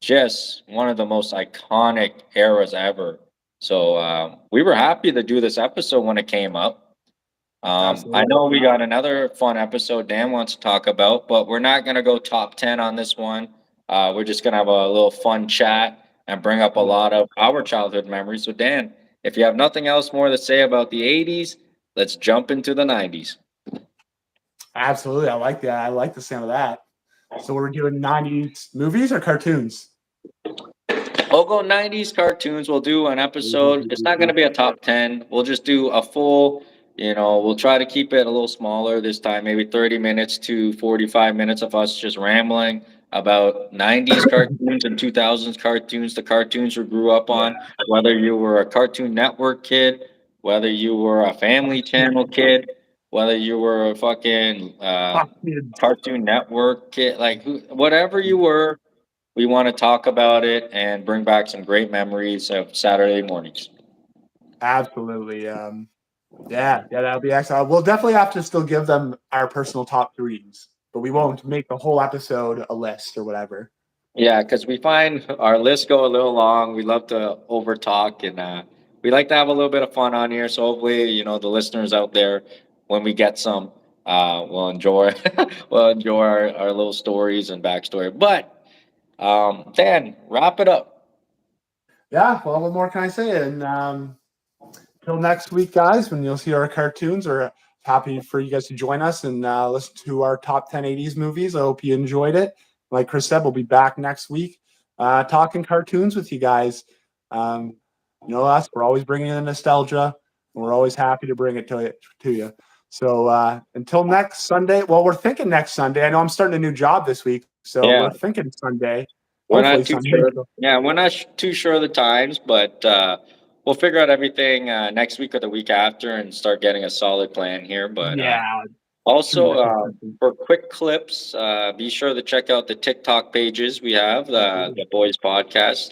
just one of the most iconic eras ever. So we were happy to do this episode when it came up. I
Absolutely.
know we got another fun episode Dan wants to talk about, but we're not going to go top 10 on this one. We're just going to have a little fun chat and bring up a lot of our childhood memories. So, Dan, if you have nothing else more to say about the 80s, let's jump into the 90s.
Absolutely. I like that. I like the sound of that. So we're doing 90s movies or cartoons?
We'll go 90s cartoons. We'll do an episode. It's not going to be a top 10. We'll just do a full, we'll try to keep it a little smaller this time, maybe 30 minutes to 45 minutes of us just rambling about 90s cartoons and 2000s cartoons, the cartoons we grew up on, whether you were a Cartoon Network kid, whether you were a Family Channel kid, whether you were a fucking Cartoon Network kid, like whatever you were, we want to talk about it and bring back some great memories of Saturday mornings.
Absolutely. Yeah, that'll be excellent. We'll definitely have to still give them our personal top threes, but we won't make the whole episode a list or whatever.
Yeah, because we find our lists go a little long. We love to over talk and we like to have a little bit of fun on here. So hopefully, the listeners out there, when we get some, will enjoy will enjoy our little stories and backstory. But Dan, wrap it up.
Yeah, well, what more can I say? And till next week, guys, when you'll see our cartoons, we're happy for you guys to join us and listen to our top 10 80s movies. I hope you enjoyed it. Like Chris said, we'll be back next week talking cartoons with you guys. You know us, we're always bringing in the nostalgia, and we're always happy to bring it to you. So until next Sunday, well, we're thinking next Sunday. I know I'm starting a new job this week, so
Yeah,
we're thinking Sunday.
we're
Hopefully
not too
Sunday.
sure. Yeah, we're not too sure of the times, but we'll figure out everything next week or the week after and start getting a solid plan here. But
Yeah.
also, for quick clips, be sure to check out the TikTok pages we have, the Boys Podcast.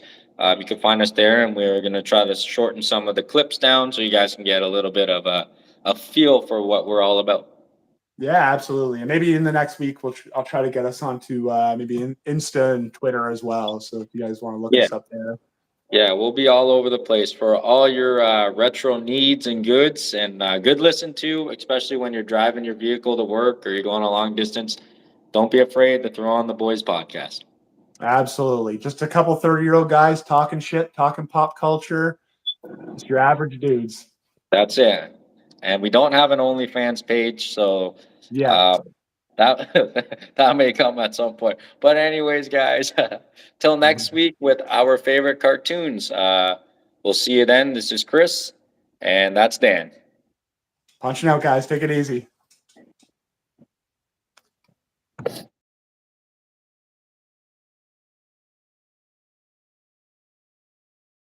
You can find us there, and we're going to try to shorten some of the clips down so you guys can get a little bit of a feel for what we're all about.
Yeah, absolutely. And maybe in the next week, I'll try to get us onto maybe Insta and Twitter as well. So if you guys want to look
Yeah.
us up there.
Yeah, we'll be all over the place for all your retro needs and goods and good listen to, especially when you're driving your vehicle to work or you're going a long distance. Don't be afraid to throw on the Boys Podcast.
Absolutely. Just a couple 30-year-old guys talking shit, talking pop culture. Just your average dudes.
That's it. And we don't have an OnlyFans page, so
Yeah.
that that may come at some point. But anyways, guys, till next week with our favorite cartoons. We'll see you then. This is Chris, and that's Dan.
Punching out, guys. Take it easy.